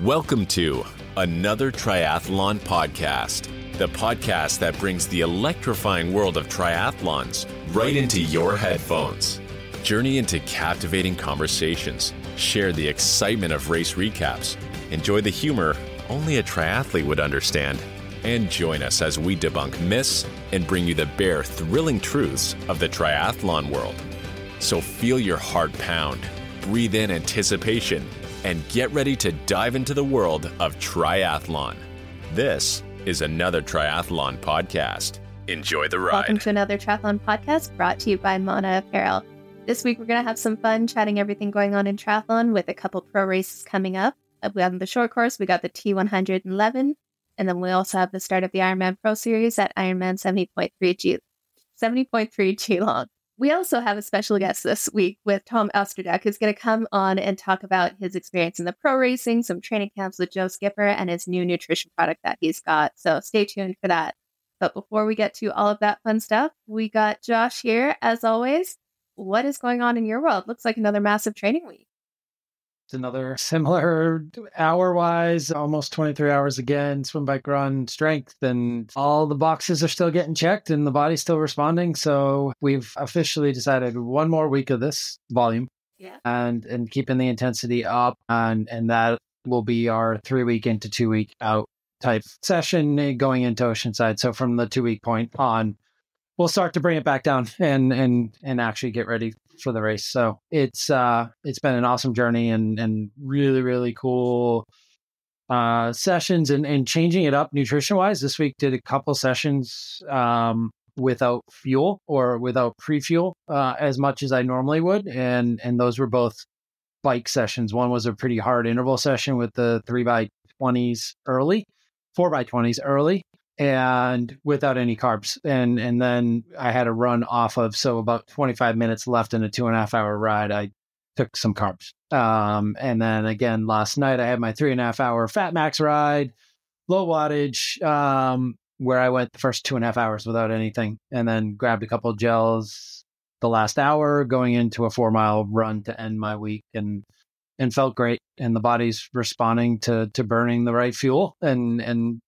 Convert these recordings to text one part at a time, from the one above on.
Welcome to another Triathlon Podcast, the podcast that brings the electrifying world of triathlons right into your headphones. Journey into captivating conversations, share the excitement of race recaps, enjoy the humor only a triathlete would understand, and join us as we debunk myths and bring you the bare, thrilling truths of the triathlon world. So feel your heart pound, breathe in anticipation, and get ready to dive into the world of triathlon. This is another Triathlon Podcast. Enjoy the ride. Welcome to another Triathlon Podcast brought to you by Mana Apparel. This week we're going to have some fun chatting everything going on in triathlon with a couple pro races coming up. We have the short course, we got the T111, and then we also have the start of the Ironman Pro Series at Ironman 70.3 Geelong. We also have a special guest this week with Tom Oosterdijk, who's going to come on and talk about his experience in the pro racing, some training camps with Joe Skipper, and his new nutrition product that he's got. So stay tuned for that. But before we get to all of that fun stuff, we got Josh here, as always. What is going on in your world? Looks like another massive training week. It's another similar hour-wise, almost 23 hours again, swim, bike, run, strength, and all the boxes are still getting checked and the body's still responding. So we've officially decided one more week of this volume and keeping the intensity up. And that will be our 3-week into 2-week out type session going into Oceanside. So from the 2-week point on, we'll start to bring it back down and actually get ready for the race. So it's been an awesome journey and really, really cool sessions and changing it up nutrition wise. This week did a couple sessions without fuel or without pre-fuel as much as I normally would. And those were both bike sessions. One was a pretty hard interval session with the 3x20s early, 4x20s early, and without any carbs. And then I had a run off of, so about 25 minutes left in a 2.5 hour ride, I took some carbs. And then again, last night I had my 3.5 hour Fat Max ride, low wattage, where I went the first 2.5 hours without anything, and then grabbed a couple of gels the last hour going into a 4-mile run to end my week and felt great. And the body's responding to burning the right fuel and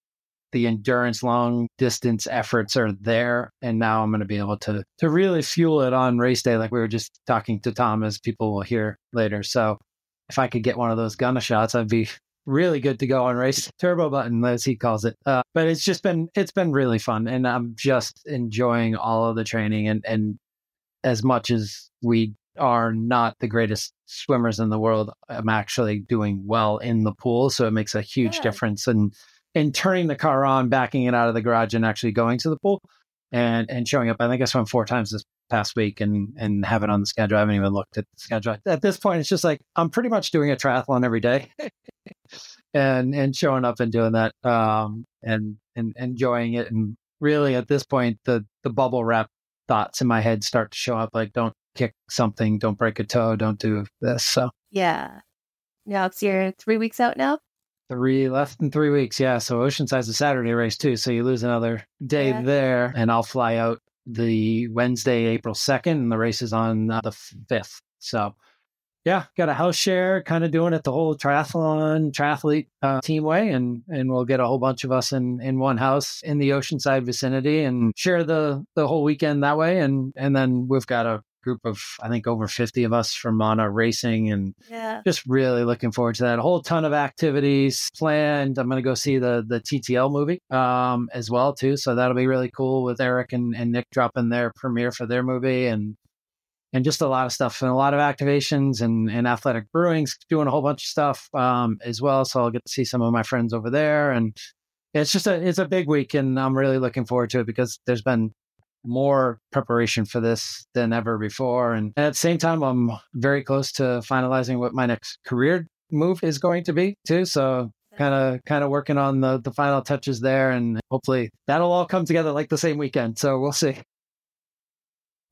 the endurance long distance efforts are there. And now I'm going to be able to really fuel it on race day. Like we were just talking to Tom, as people will hear later. So if I could get one of those gunna shots, I'd be really good to go on race turbo button, as he calls it. But it's been really fun. And I'm just enjoying all of the training. And as much as we are not the greatest swimmers in the world, I'm actually doing well in the pool. So it makes a huge difference. And turning the car on, backing it out of the garage and actually going to the pool and showing up. I think I swam 4 times this past week and have it on the schedule. I haven't even looked at the schedule. At this point, it's just like, I'm pretty much doing a triathlon every day and showing up and doing that and enjoying it. And really at this point, the bubble wrap thoughts in my head start to show up, like, don't kick something, don't break a toe, don't do this. So yeah. Now it's your 3 weeks out now? Less than 3 weeks. Yeah. So Oceanside's a Saturday race too. So you lose another day there, and I'll fly out the Wednesday, April 2nd, and the race is on the 5th. So yeah, got a house share, kind of doing it the whole triathlete team way. And we'll get a whole bunch of us in one house in the Oceanside vicinity and share the whole weekend that way. And then we've got a group of, I think, over 50 of us from Mana racing, and just really looking forward to that. A whole ton of activities planned. I'm going to go see the TTL movie as well too. So that'll be really cool with Eric and Nick dropping their premiere for their movie and just a lot of stuff and a lot of activations and Athletic Brewing's doing a whole bunch of stuff as well. So I'll get to see some of my friends over there, and it's a big week, and I'm really looking forward to it because there's been more preparation for this than ever before. And at the same time, I'm very close to finalizing what my next career move is going to be too. So kind of working on the final touches there, and hopefully that'll all come together like the same weekend. So we'll see.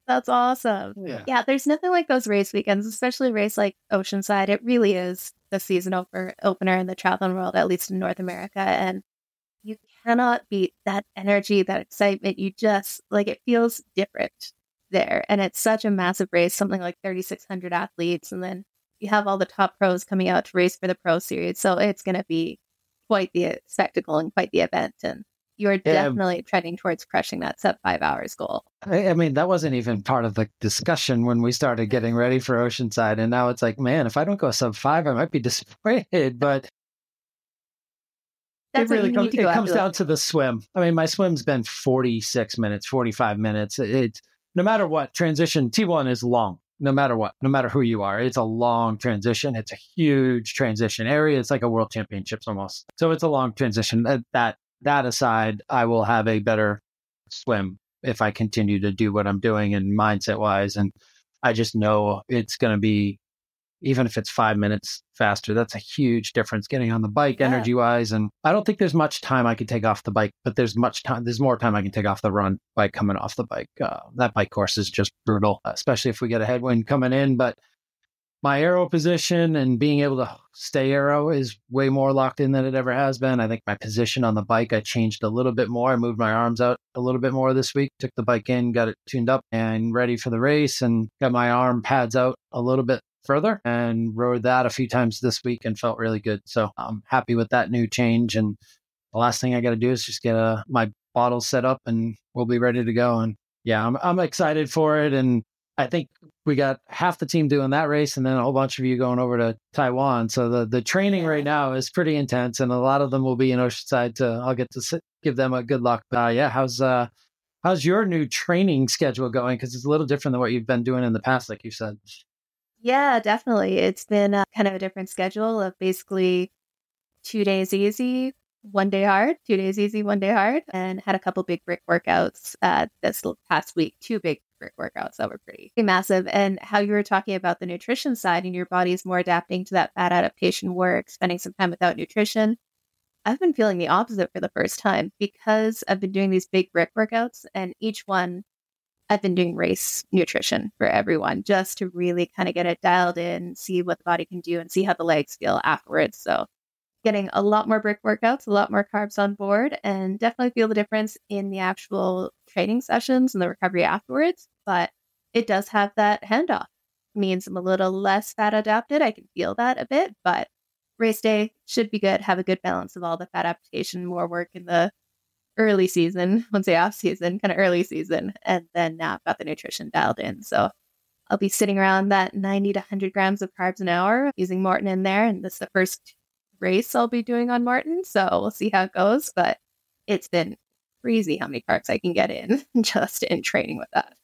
That's awesome. Yeah, there's nothing like those race weekends, especially a race like Oceanside. It really is the season opener in the triathlon world, at least in North America. And you cannot beat that energy, that excitement. You just, like, it feels different there. And it's such a massive race, something like 3,600 athletes. And then you have all the top pros coming out to race for the Pro Series. So it's going to be quite the spectacle and quite the event. And you're definitely trending towards crushing that sub 5 hours goal. I mean, that wasn't even part of the discussion when we started getting ready for Oceanside. And now it's like, man, if I don't go sub 5, I might be disappointed. But it comes down to the swim. I mean, my swim's been 46 minutes, 45 minutes. It's no matter what, transition T1 is long. No matter what, no matter who you are, it's a long transition. It's a huge transition area. It's like a world championships almost. So it's a long transition. That aside, I will have a better swim if I continue to do what I'm doing and mindset wise. And I just know it's going to be, even if it's 5 minutes faster, that's a huge difference getting on the bike energy wise. And I don't think there's much time I can take off the bike, but there's more time I can take off the run by coming off the bike. That bike course is just brutal, especially if we get a headwind coming in. But my aero position and being able to stay aero is way more locked in than it ever has been. I think my position on the bike, I changed a little bit more. I moved my arms out a little bit more this week, took the bike in, got it tuned up and ready for the race, and got my arm pads out a little bit further and rode that a few times this week and felt really good. So I'm happy with that new change. And the last thing I got to do is just get my bottle set up and we'll be ready to go. And yeah, I'm excited for it. And I think we got half the team doing that race and then a whole bunch of you going over to Taiwan. So the training right now is pretty intense and a lot of them will be in Oceanside. I'll get to give them a good luck. But how's your new training schedule going? Because it's a little different than what you've been doing in the past, like you said. Yeah, definitely. It's been kind of a different schedule of basically 2 days easy, 1 day hard, 2 days easy, 1 day hard, and had a couple big brick workouts this past week, 2 big brick workouts that were pretty massive. And how you were talking about the nutrition side and your body is more adapting to that fat adaptation work, spending some time without nutrition. I've been feeling the opposite for the first time because I've been doing these big brick workouts and each one I've been doing race nutrition for everyone just to really kind of get it dialed in, see what the body can do and see how the legs feel afterwards. So getting a lot more brick workouts, a lot more carbs on board, and definitely feel the difference in the actual training sessions and the recovery afterwards. But it does have that handoff. It means I'm a little less fat adapted. I can feel that a bit, but race day should be good. Have a good balance of all the fat adaptation, more work in the early season, I won't say off season, kind of early season. And then now I've got the nutrition dialed in. So I'll be sitting around that 90 to 100 grams of carbs an hour using Martin in there. And this is the first race I'll be doing on Martin. So we'll see how it goes. But it's been crazy how many carbs I can get in just in training with that.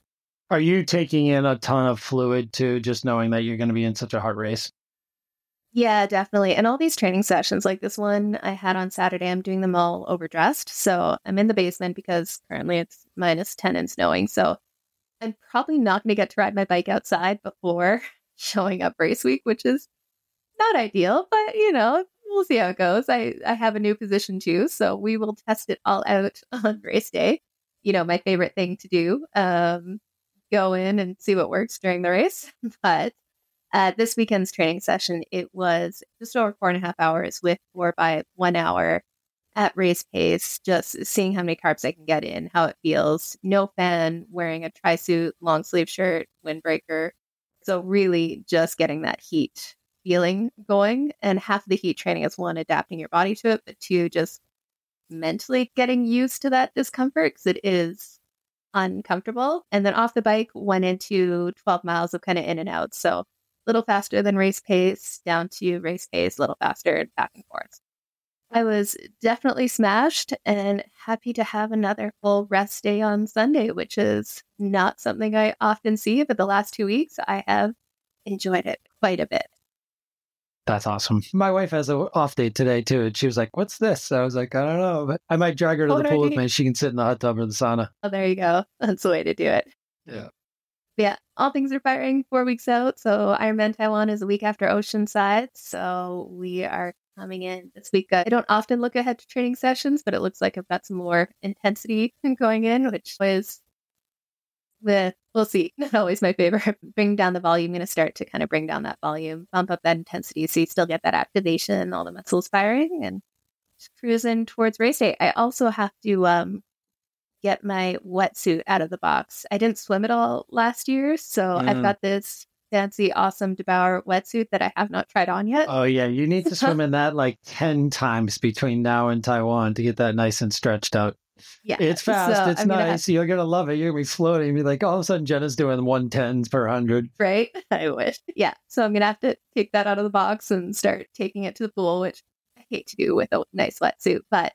Are you taking in a ton of fluid too, just knowing that you're going to be in such a hard race? Yeah, definitely. And all these training sessions, like this one I had on Saturday, I'm doing them all overdressed. So I'm in the basement because currently it's -10 and snowing. So I'm probably not going to get to ride my bike outside before showing up race week, which is not ideal, but we'll see how it goes. I have a new position too, so we will test it all out on race day. My favorite thing to do, go in and see what works during the race. But this weekend's training session, it was just over 4.5 hours with 4 by 1 hour at race pace, just seeing how many carbs I can get in, how it feels. No fan, wearing a tri-suit, long sleeve shirt, windbreaker. So really just getting that heat feeling going. And half of the heat training is 1, adapting your body to it, but 2, just mentally getting used to that discomfort because it is uncomfortable. And then off the bike, went into 12 miles of kind of in and out. So little faster than race pace, down to race pace, a little faster, and back and forth. I was definitely smashed and happy to have another full rest day on Sunday, which is not something I often see, but the last 2 weeks I have enjoyed it quite a bit. That's awesome. My wife has an off day today too, and she was like, "What's this?" I was like, "I don't know, but I might drag her to the pool with me. She can sit in the hot tub or the sauna." Oh, there you go. That's the way to do it. Yeah. Yeah, all things are firing 4 weeks out. So Ironman Taiwan is a week after Oceanside. So we are coming in this week. I don't often look ahead to training sessions, but it looks like I've got some more intensity going in, which is we'll see. Not always my favorite. Bring down the volume. I'm going to start to kind of bring down that volume, bump up that intensity so you still get that activation, all the muscles firing, and just cruising towards race day. I also have to get my wetsuit out of the box. I didn't swim at all last year, so I've got this fancy, awesome DeBauer wetsuit that I have not tried on yet. Oh, yeah. You need to swim in that like 10 times between now and Taiwan to get that nice and stretched out. Yeah. It's fast. So it's nice. You're going to love it. You're going to be floating. Be like, all of a sudden, Jenna's doing 110s per 100. Right? I wish. Yeah. So I'm going to have to take that out of the box and start taking it to the pool, which I hate to do with a nice wetsuit. But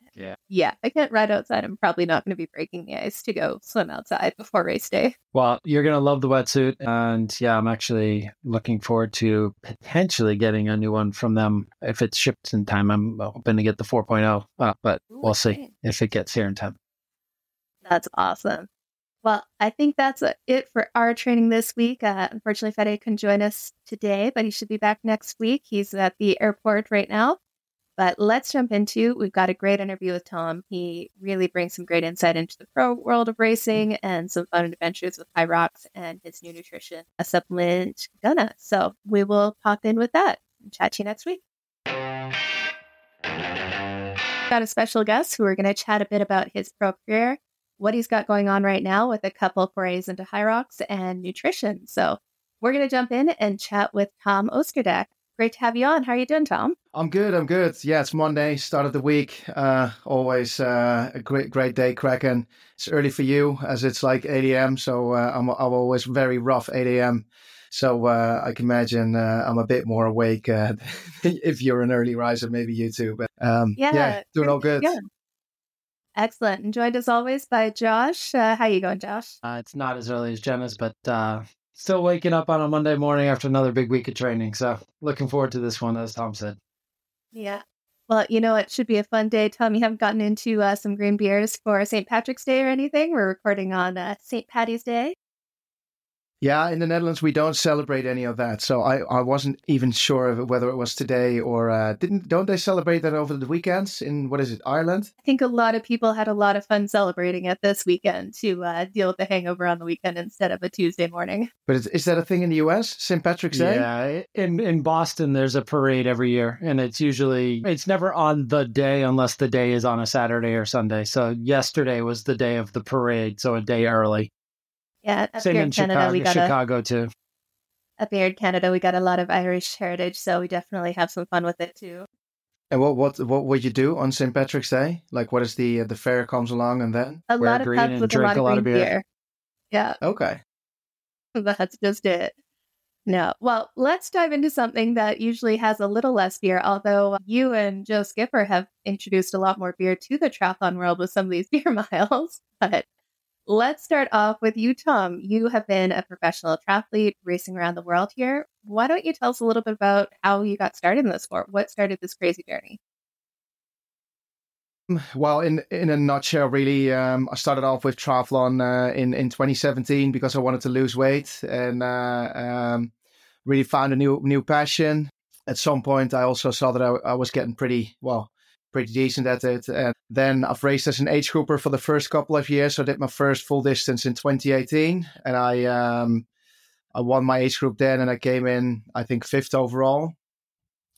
yeah, if I can't ride outside, I'm probably not going to be breaking the ice to go swim outside before race day. Well, you're going to love the wetsuit. And yeah, I'm actually looking forward to potentially getting a new one from them. If it's shipped in time, I'm hoping to get the 4.0, but we'll see if it gets here in time. That's awesome. Well, I think that's it for our training this week. Unfortunately, Fede couldn't join us today, but he should be back next week. He's at the airport right now. But let's jump into, we've got a great interview with Tom. He really brings some great insight into the pro world of racing and some fun adventures with Hyrox and his new nutrition, a supplement, Kona. So we will pop in with that and chat to you next week. Got a special guest who we're going to chat a bit about his pro career, what he's got going on right now with a couple forays into Hyrox and nutrition. So we're going to jump in and chat with Tom Oosterdijk. Great to have you on. How are you doing, Tom? I'm good. Yeah, it's Monday, start of the week. Always a great day cracking. It's early for you as it's like 8 a.m. So I'm always very rough 8 a.m. So I can imagine I'm a bit more awake if you're an early riser, maybe you too. But doing all good. Yeah. Excellent. And joined as always by Josh. How you going, Josh? It's not as early as Jenna's, but still waking up on a Monday morning after another big week of training. So looking forward to this one, as Tom said. Yeah. Well, it should be a fun day. Tom, you haven't gotten into some green beers for St. Patrick's Day or anything? We're recording on St. Paddy's Day. Yeah, in the Netherlands, we don't celebrate any of that. So I wasn't even sure of whether it was today or don't they celebrate that over the weekends in, what is it, Ireland? I think a lot of people had a lot of fun celebrating it this weekend to deal with the hangover on the weekend instead of a Tuesday morning. But is that a thing in the US, St. Patrick's Day? Yeah, in Boston, there's a parade every year. And it's never on the day unless the day is on a Saturday or Sunday. So yesterday was the day of the parade, so a day early. Yeah, up same here in Canada, Chicago too. Up here in Canada, we got a lot of Irish heritage, so we definitely have some fun with it too. And what would you do on St. Patrick's Day? Like, what is the fair comes along and then? A lot of pubs with a lot of beer. Yeah. Okay. That's just it. No. Well, let's dive into something that usually has a little less beer, although you and Joe Skipper have introduced a lot more beer to the triathlon world with some of these beer miles. But let's start off with you, Tom. You have been a professional triathlete racing around the world here. Why don't you tell us a little bit about how you got started in the sport? What started this crazy journey? Well, in a nutshell, really, I started off with triathlon in 2017 because I wanted to lose weight and really found a new passion. At some point, I also saw that I was getting pretty decent at it. And then I've raced as an age grouper for the first couple of years. So I did my first full distance in 2018. And I won my age group then and I came in, I think, 5th overall.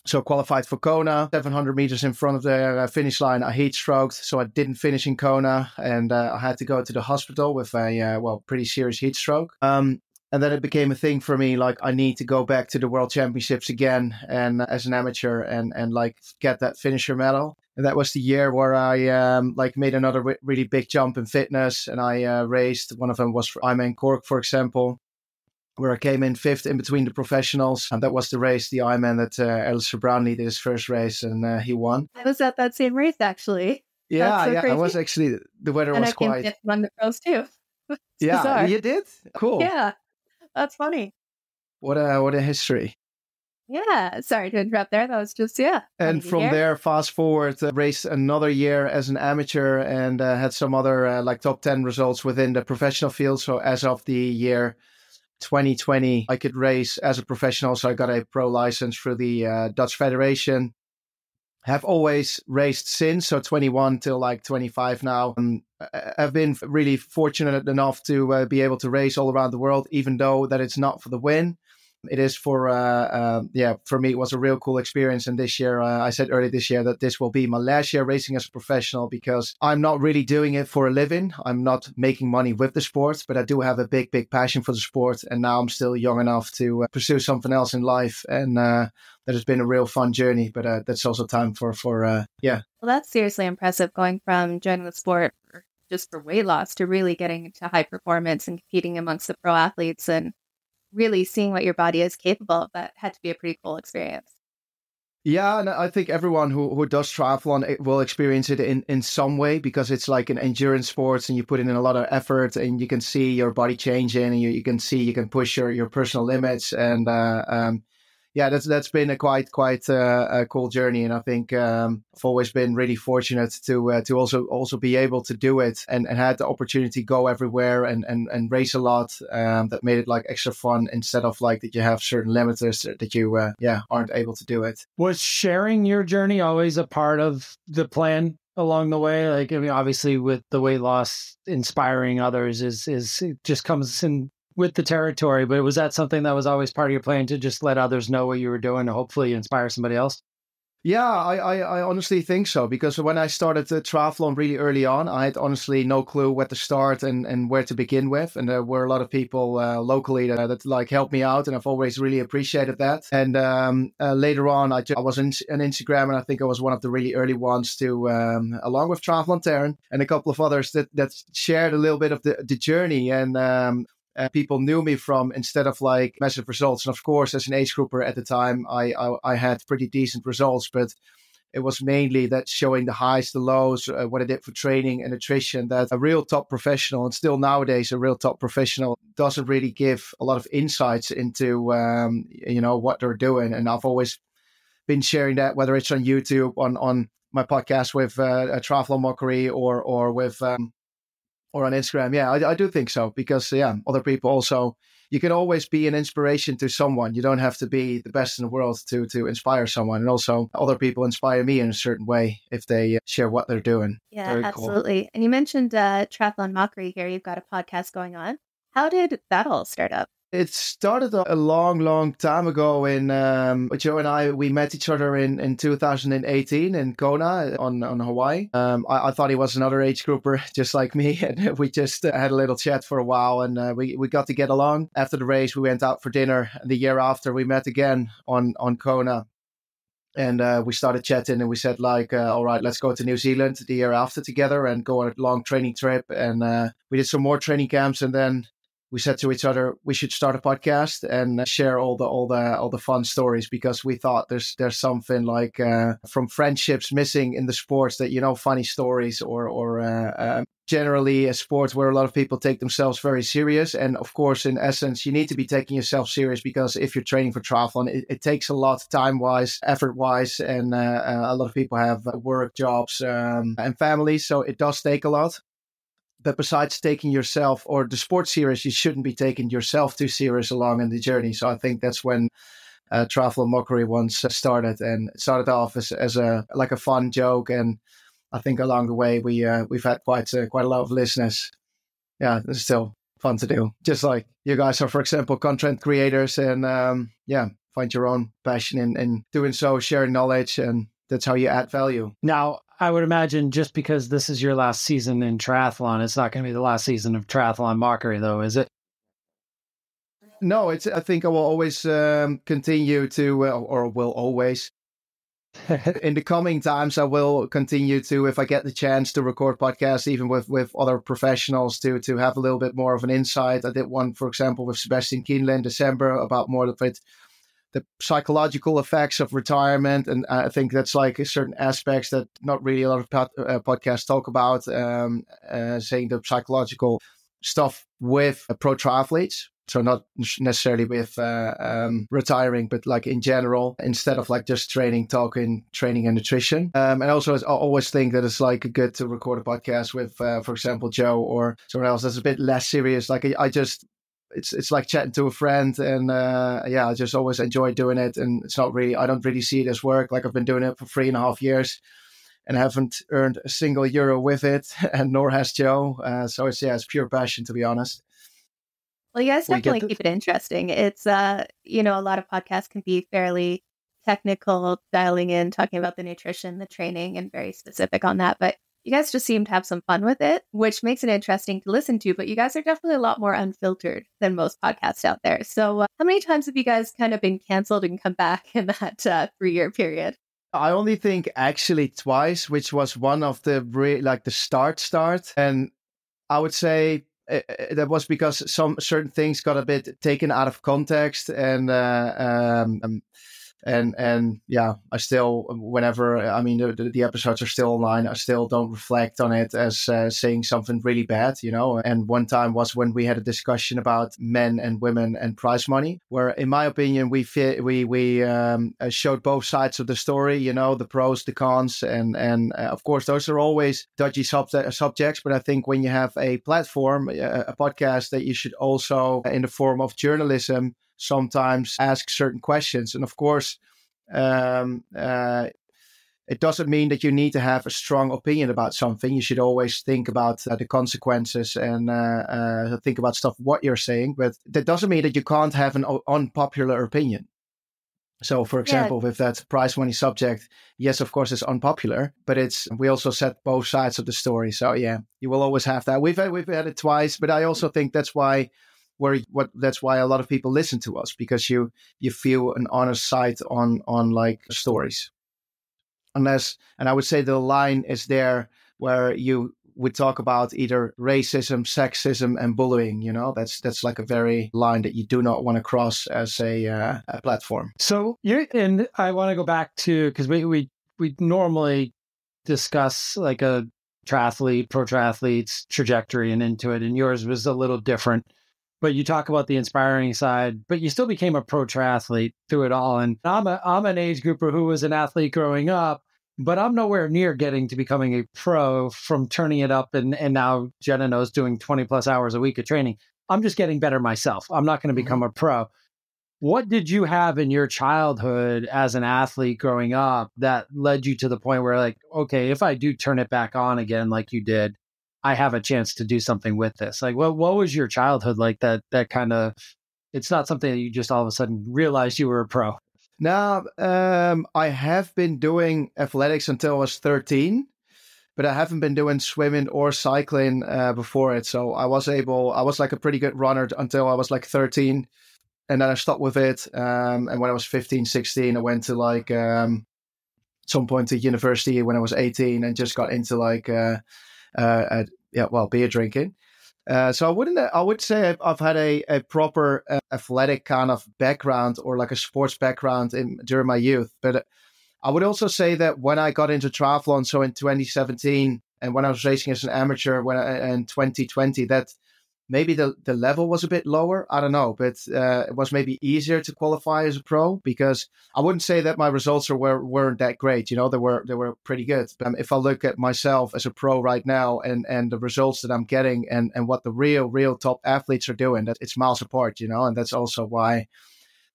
So qualified for Kona, 700 meters in front of the finish line. I heat stroked, so I didn't finish in Kona. And I had to go to the hospital with a pretty serious heat stroke. And then it became a thing for me, like I need to go back to the World Championships again and as an amateur and like get that finisher medal. And that was the year where I made another really big jump in fitness. And I raced, one of them was for Ironman Cork, for example, where I came in 5th in between the professionals. And that was the race, the Ironman that Alistair Brownlee did his first race and he won. I was at that same race, actually. Yeah, I was actually, the weather was quite... And I came 5th among the pros too. Yeah, bizarre. You did? Cool. Yeah, that's funny. What a history. Yeah, sorry to interrupt there. That was just, And from there, fast forward, raced another year as an amateur and had some other top 10 results within the professional field. So as of the year 2020, I could race as a professional. So I got a pro license through the Dutch Federation. Have always raced since, so 21 till like 25 now. I've been really fortunate enough to be able to race all around the world, even though that it's not for the win. it is for me, it was a real cool experience. And this year, I said earlier this year that this will be my last year racing as a professional, because I'm not really doing it for a living. I'm not making money with the sport, but I do have a big passion for the sport. And now I'm still young enough to pursue something else in life. And that has been a real fun journey, but that's also time for. Well, that's seriously impressive, going from joining the sport just for weight loss to really getting into high performance and competing amongst the pro athletes and really seeing what your body is capable of. That had to be a pretty cool experience. Yeah, and I think everyone who does triathlon will experience it in some way, because it's like an endurance sport and you put in a lot of effort and you can see your body changing and you can see you can push your personal limits. And that's been a quite a cool journey. And I think I've always been really fortunate to also be able to do it and had the opportunity to go everywhere and race a lot. That made it like extra fun, instead of like that you have certain limiters that you aren't able to do it. Was sharing your journey always a part of the plan along the way? Like, I mean, obviously with the weight loss, inspiring others is it just comes in with the territory, but was that something that was always part of your plan, to just let others know what you were doing to hopefully inspire somebody else? Yeah, I honestly think so, because when I started the triathlon really early on, I had honestly no clue where to start and where to begin with. And there were a lot of people locally that like helped me out, and I've always really appreciated that. And later on, I was on Instagram, and I think I was one of the really early ones to, along with Triathlon Terran and a couple of others that shared a little bit of the journey. And people knew me from, instead of like massive results. And of course, as an age grouper at the time, I had pretty decent results, but it was mainly that showing the highs, the lows, what I did for training and nutrition, that a real top professional, and still nowadays a real top professional, doesn't really give a lot of insights into, what they're doing. And I've always been sharing that, whether it's on YouTube, on my podcast with Triathlon Mockery or with... or on Instagram. Yeah, I do think so, because other people also, you can always be an inspiration to someone. You don't have to be the best in the world to inspire someone. And also other people inspire me in a certain way if they share what they're doing. Yeah, Very absolutely. Cool. And you mentioned Triathlon Mockery here. You've got a podcast going on. How did that all start up? It started a long time ago. In Joe and I, we met each other in 2018 in Kona on Hawaii. I thought he was another age grouper just like me, and we just had a little chat for a while, and we got to get along. After the race, we went out for dinner. And the year after, we met again on Kona. And we started chatting, and we said like, all right, let's go to New Zealand the year after together and go on a long training trip. And we did some more training camps, and then we said to each other, we should start a podcast and share all the fun stories, because we thought there's something like from friendships missing in the sports, that, funny stories or generally a sport where a lot of people take themselves very serious. And of course, in essence, you need to be taking yourself serious, because if you're training for triathlon, it takes a lot time-wise, effort-wise, and a lot of people have work, jobs, and families. So it does take a lot. But besides taking yourself or the sport serious, you shouldn't be taking yourself too serious along in the journey. So I think that's when Triathlon Mockery once started, and it started off as a fun joke. And I think along the way we've had quite a lot of listeners. Yeah, it's still fun to do. Just like you guys are, for example, content creators, and find your own passion in doing so, sharing knowledge, and that's how you add value. Now, I would imagine just because this is your last season in triathlon, it's not going to be the last season of Triathlon Mockery, though, is it? No, I think I will always continue to, or will always. In the coming times, I will continue to, if I get the chance, to record podcasts, even with other professionals, to have a little bit more of an insight. I did one, for example, with Sebastian Kienle in December about more of it, the psychological effects of retirement. And I think that's like certain aspects that not really a lot of podcasts talk about, saying the psychological stuff with pro triathletes. So not necessarily with retiring, but like in general, instead of like just talking training and nutrition. And also, I always think that it's like good to record a podcast with, for example, Joe or someone else that's a bit less serious. Like it's like chatting to a friend, and I just always enjoy doing it. And it's not really, I don't really see it as work. Like I've been doing it for 3.5 years and haven't earned a single euro with it, and nor has Joe. So it's pure passion, to be honest. Well, you guys definitely keep it interesting. It's, a lot of podcasts can be fairly technical, dialing in, talking about the nutrition, the training, and very specific on that. But you guys just seem to have some fun with it, which makes it interesting to listen to. But you guys are definitely a lot more unfiltered than most podcasts out there. So how many times have you guys kind of been canceled and come back in that 3-year period? I only think actually twice, which was one of the the start. And I would say that was because some certain things got a bit taken out of context, and yeah, I still, whenever, I mean, the episodes are still online, I still don't reflect on it as saying something really bad, And one time was when we had a discussion about men and women and prize money, where, in my opinion, we showed both sides of the story, the pros, the cons, and of course, those are always dodgy subjects. But I think when you have a platform, a podcast, that you should also, in the form of journalism, sometimes ask certain questions. And of course, it doesn't mean that you need to have a strong opinion about something. You should always think about the consequences and think about stuff, what you're saying. But that doesn't mean that you can't have an unpopular opinion. So, for example, with that prize money subject, yes, of course, it's unpopular, but we also set both sides of the story. So, yeah, you will always have that. We've had it twice, but I also think that's why a lot of people listen to us, because you feel an honest side on like stories. And I would say the line is there where you would talk about either racism, sexism, and bullying. That's like a very line that you do not want to cross as a platform. So and I want to go back to, because we normally discuss like a triathlete, pro triathlete's trajectory and into it, and yours was a little different. But you talk about the inspiring side, but you still became a pro triathlete through it all. And I'm an age grouper who was an athlete growing up, but I'm nowhere near getting to becoming a pro from turning it up. And now Jenna knows, doing 20 plus hours a week of training. I'm just getting better myself. I'm not going to become a pro. What did you have in your childhood as an athlete growing up that led you to the point where, like, okay, if I do turn it back on again, like you did, I have a chance to do something with this? Like, what was your childhood like that kind of, it's not something that you just all of a sudden realized you were a pro? No, I have been doing athletics until I was 13, but I haven't been doing swimming or cycling before it. So I was like a pretty good runner until I was like 13, and then I stopped with it. And when I was 15, 16, I went to like some point to university when I was 18, and just got into like beer drinking. So I would say I've had a proper athletic kind of background, or like a sports background during my youth. But I would also say that when I got into triathlon, so in 2017, and when I was racing as an amateur in 2020, that maybe the level was a bit lower. I don't know, but it was maybe easier to qualify as a pro, because I wouldn't say that my results weren't that great. They were pretty good. But if I look at myself as a pro right now, and the results that I'm getting, and what the real top athletes are doing, that it's miles apart. And that's also why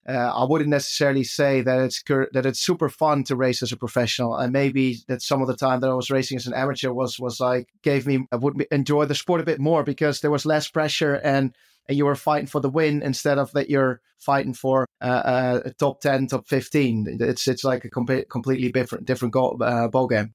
I wouldn't necessarily say that it's super fun to race as a professional. And maybe that some of the time that I was racing as an amateur was like, I would enjoy the sport a bit more, because there was less pressure, and you were fighting for the win instead of that you're fighting for a top 10, top 15. It's like a completely different ball game.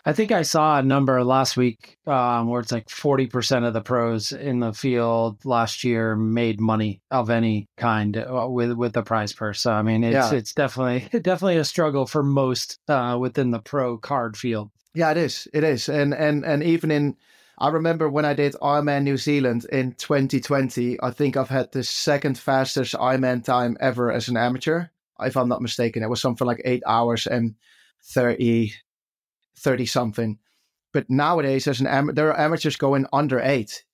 I think I saw a number last week where it's like 40% of the pros in the field last year made money of any kind with the prize purse. So, I mean, it's definitely a struggle for most within the pro card field. Yeah, it is. And even I remember when I did Ironman New Zealand in 2020, I think I've had the second fastest Ironman time ever as an amateur, if I'm not mistaken. It was something like 8 hours and 30 something. But nowadays, there are amateurs going under 8.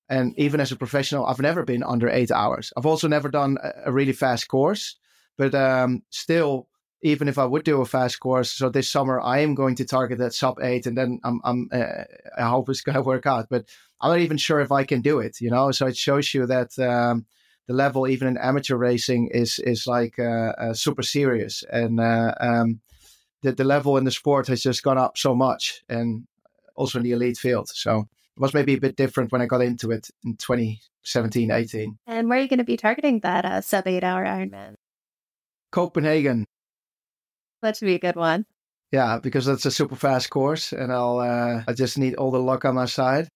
And even as a professional, I've never been under 8 hours. I've also never done a really fast course, but still, even if I would do a fast course, so this summer I am going to target that sub 8, and then I hope it's going to work out. But I'm not even sure if I can do it. So it shows you that the level, even in amateur racing, is like super serious, and the level in the sport has just gone up so much, and also in the elite field. So It was maybe a bit different when I got into it in 2017, 18. And where are you going to be targeting that sub 8-hour Ironman? Copenhagen. That should be a good one. Yeah, because that's a super fast course, and I just need all the luck on my side.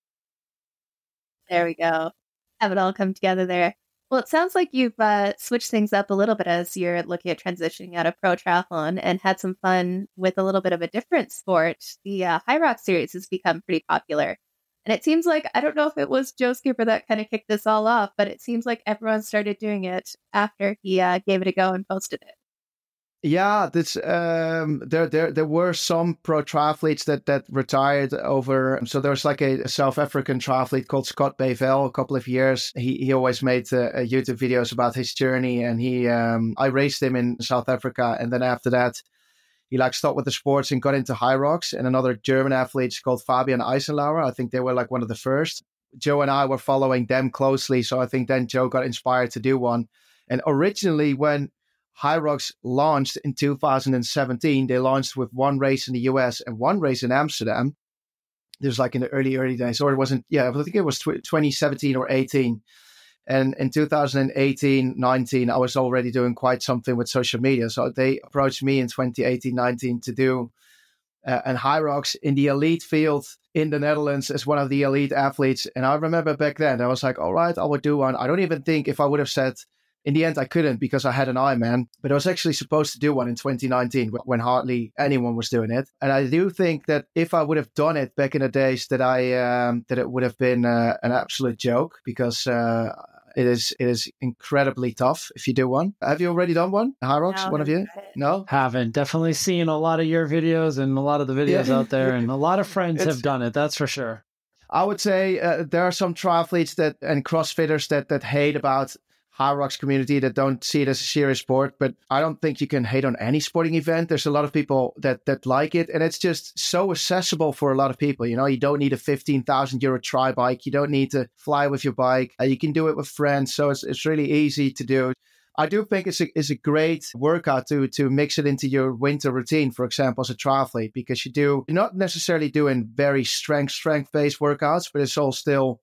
There we go. Have it all come together there. Well, it sounds like you've switched things up a little bit as you're looking at transitioning out of pro triathlon and had some fun with a little bit of a different sport. The Hyrox series has become pretty popular. And it seems like, I don't know if it was Joe Skipper that kind of kicked this all off, but it seems like everyone started doing it after he gave it a go and posted it. Yeah, this there were some pro triathletes that retired over. So there was like a South African triathlete called Scott Bevel a couple of years. He always made YouTube videos about his journey, and I raced him in South Africa, and then after that he stopped with the sports and got into Hyrox. And another German athlete called Fabian Eisenlauer. I think they were like one of the first. Joe and I were following them closely, so I think then Joe got inspired to do one. And originally when Hyrox launched in 2017. They launched with one race in the US and one race in Amsterdam. It was like in the early days, or it wasn't. Yeah, I think it was 2017 or 18. And in 2018, 19, I was already doing quite something with social media. So they approached me in 2018, 19 to do an Hyrox in the elite field in the Netherlands as one of the elite athletes. And I remember back then, I was like, all right, I would do one. I don't even think if I would have said, in the end, I couldn't because I had an Ironman, but I was actually supposed to do one in 2019 when hardly anyone was doing it. And I do think that if I would have done it back in the days, that it would have been an absolute joke because it is incredibly tough if you do one. Have you already done one, Hyrox? No, one of you? No? Haven't. Definitely seen a lot of your videos and a lot of the videos out there, and a lot of friends have done it. That's for sure. I would say there are some triathletes and CrossFitters that hate about Hyrox community that don't see it as a serious sport, but I don't think you can hate on any sporting event. There's a lot of people that like it, and it's just so accessible for a lot of people. You don't need a 15,000 euro tri bike. You don't need to fly with your bike. You can do it with friends, so it's really easy to do. I do think it's a great workout to mix it into your winter routine, for example, as a triathlete, because you're not necessarily doing very strength-based workouts, but it's all still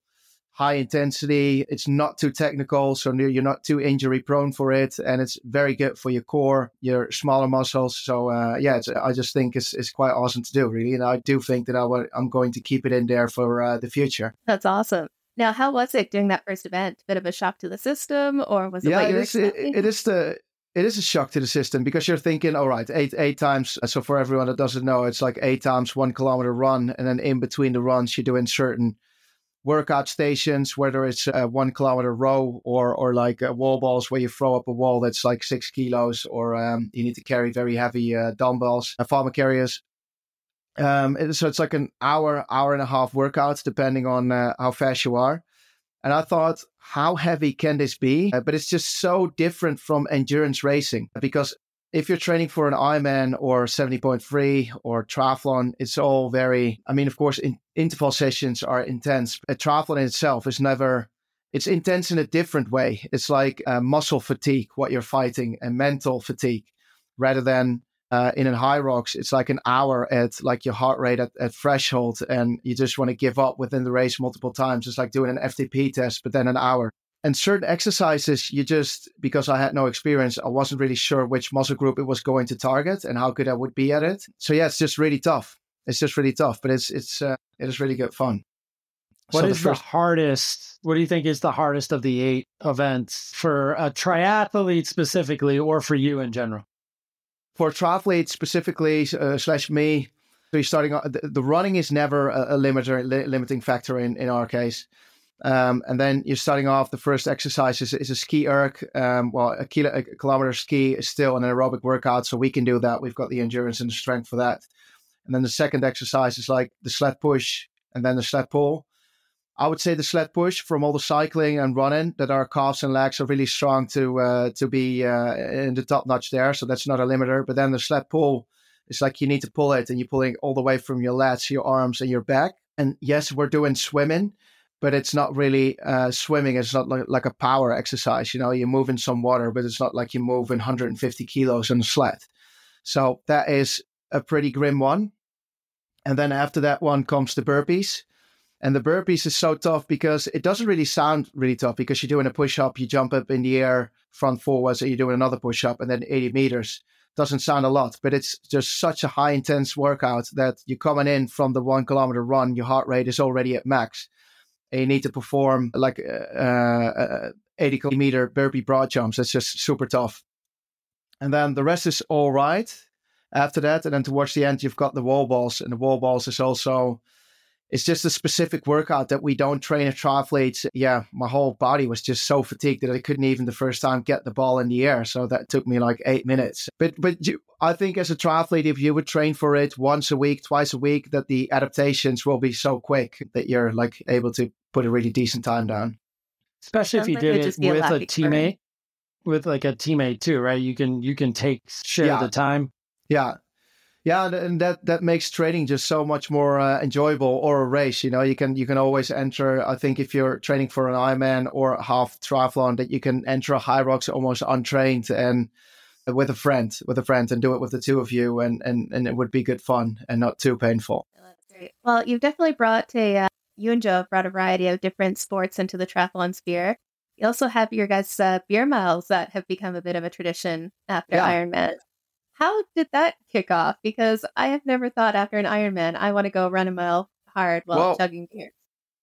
high intensity. It's not too technical, so you're not too injury prone for it, and it's very good for your core, your smaller muscles. So I just think it's quite awesome to do, really, and I do think that I'm going to keep it in there for the future. That's awesome. Now, how was it doing that first event? Bit of a shock to the system, or was it what you were expecting? It is a shock to the system because you're thinking, all right, eight times. So for everyone that doesn't know, it's like 8 times 1 kilometer run, and then in between the runs, you're doing certain workout stations, whether it's a 1 kilometer row or like wall balls where you throw up a wall that's like 6 kilos, or you need to carry very heavy dumbbells, pharma carriers. So it's like an hour and a half workouts, depending on how fast you are. And I thought, how heavy can this be? But it's just so different from endurance racing, because if you're training for an Ironman or 70.3 or triathlon, it's all very, of course, interval sessions are intense. A triathlon in itself it's intense in a different way. It's like muscle fatigue, what you're fighting, and mental fatigue, rather than in a Hyrox, it's like an hour at like your heart rate at threshold, and you just want to give up within the race multiple times. It's like doing an FTP test, but then an hour. And certain exercises, because I had no experience, I wasn't really sure which muscle group it was going to target and how good I would be at it. So yeah, it's just really tough. It's just really tough, but it is really good fun. What do you think is the hardest of the 8 events for a triathlete specifically, or for you in general? For triathletes specifically, / me, so you're starting off, the running is never a limiting factor in our case. And then you're starting off, the first exercise is a ski erg. A kilometer ski is still an aerobic workout, so we can do that. We've got the endurance and the strength for that. And then the second exercise is like the sled push and then the sled pull. I would say the sled push, from all the cycling and running, that our calves and legs are really strong to be in the top notch there. So that's not a limiter. But then the sled pull, it's like you need to pull it, and you're pulling all the way from your lats, your arms, and your back. And yes, we're doing swimming, but it's not really swimming. It's not like a power exercise. You move in some water, but it's not like you move in 150 kilos on a sled. So that is a pretty grim one. And then after that one comes the burpees. And the burpees is so tough because it doesn't really sound really tough because you're doing a push-up, you jump up in the air, front forwards, and you're doing another push-up, and then 80 meters. Doesn't sound a lot, but it's just such a high intense workout that you're coming in from the 1 kilometer run, your heart rate is already at max. And you need to perform like 80 meter burpee broad jumps. It's just super tough. And then the rest is all right after that. And then towards the end, you've got the wall balls. And the wall balls is also, it's just a specific workout that we don't train at triathletes. Yeah, my whole body was just so fatigued that I couldn't even the first time get the ball in the air. So that took me like 8 minutes. But I think as a triathlete, if you would train for it once a week, twice a week, that the adaptations will be so quick that you're like able to put a really decent time down. Especially if you did it with a teammate, with like a teammate too, right? You can share the time. Yeah. Yeah, and that makes training just so much more enjoyable. Or a race, you can always enter. I think if you're training for an Ironman or a half triathlon, that you can enter a Hyrox almost untrained and with a friend, and do it with the two of you, and it would be good fun and not too painful. That's great. Well, you've definitely brought you and Joe have brought a variety of different sports into the triathlon sphere. You also have your guys' beer miles that have become a bit of a tradition after Ironman. How did that kick off? Because I have never thought after an Ironman, I want to go run a mile hard while chugging beer.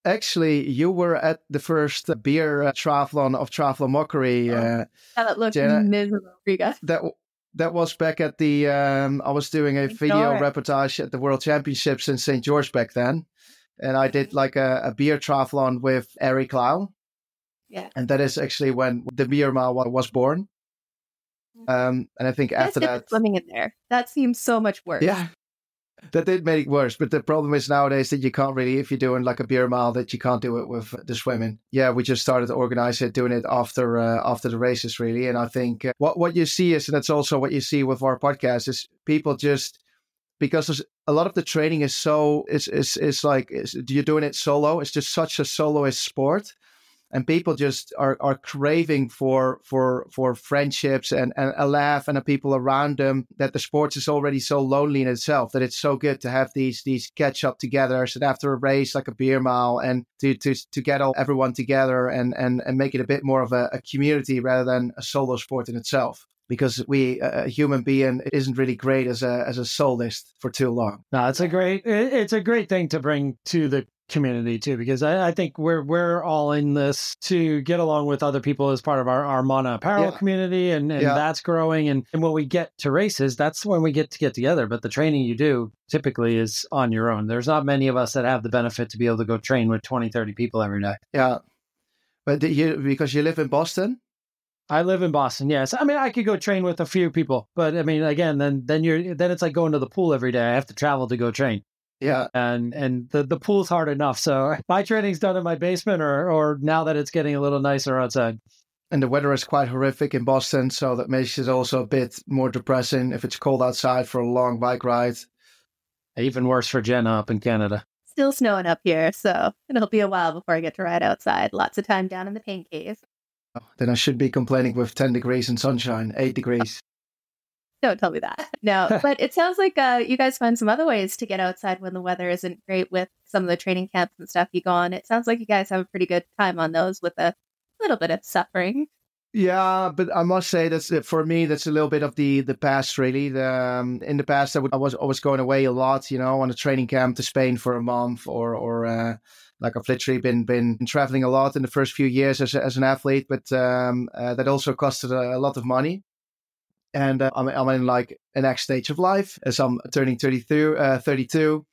Actually, you were at the first beer triathlon of Triathlon Mockery. That looked miserable for you guys. That was back at the, I was doing a video reportage at the World Championships in St. George back then. And I did like a beer triathlon with Eric Lau. Yeah. And that is actually when the beer mile was born. And I think after that, swimming in there, that seems so much worse. Yeah, that did make it worse. But the problem is nowadays that you can't really, if you're doing like a beer mile, that you can't do it with the swimming. Yeah, we just started to organize it, doing it after the races, really. And I think what you see is, and that's also what you see with our podcast, is people just, because a lot of the training is so, it's like you're doing it solo. It's just such a soloist sport. And people just are craving for friendships and a laugh and the people around them, that the sports is already so lonely in itself, that it's so good to have these catch up togethers and after a race like a beer mile, and to get everyone together and make it a bit more of a community rather than a solo sport in itself. Because a human being isn't really great as a soloist for too long. No, it's a great thing to bring to the community too, because I think we're all in this to get along with other people as part of our Mana apparel community, and that's growing. And when we get to races, that's when we get together. But the training you do typically is on your own. There's not many of us that have the benefit to be able to go train with 20, 30 people every day. Yeah. But because you live in Boston? I live in Boston, yes. I mean, I could go train with a few people, but I mean, again, then it's like going to the pool every day. I have to travel to go train. Yeah. And the pool's hard enough. So my training's done in my basement or now that it's getting a little nicer outside. And the weather is quite horrific in Boston. So that makes it also a bit more depressing if it's cold outside for a long bike ride. Even worse for Jenna up in Canada. Still snowing up here. So it'll be a while before I get to ride outside. Lots of time down in the pain cave. Then I should be complaining with 10 degrees and sunshine, 8 degrees. Don't tell me that. No, but it sounds like you guys find some other ways to get outside when the weather isn't great with some of the training camps and stuff you go on. It sounds like you guys have a pretty good time on those with a little bit of suffering. Yeah, but I must say for me, that's a little bit of the past, really. In the past, I was always going away a lot, on a training camp to Spain for a month or like I've literally been traveling a lot in the first few years as an athlete, but that also costed a lot of money. And I'm in like a next stage of life as I'm turning 32,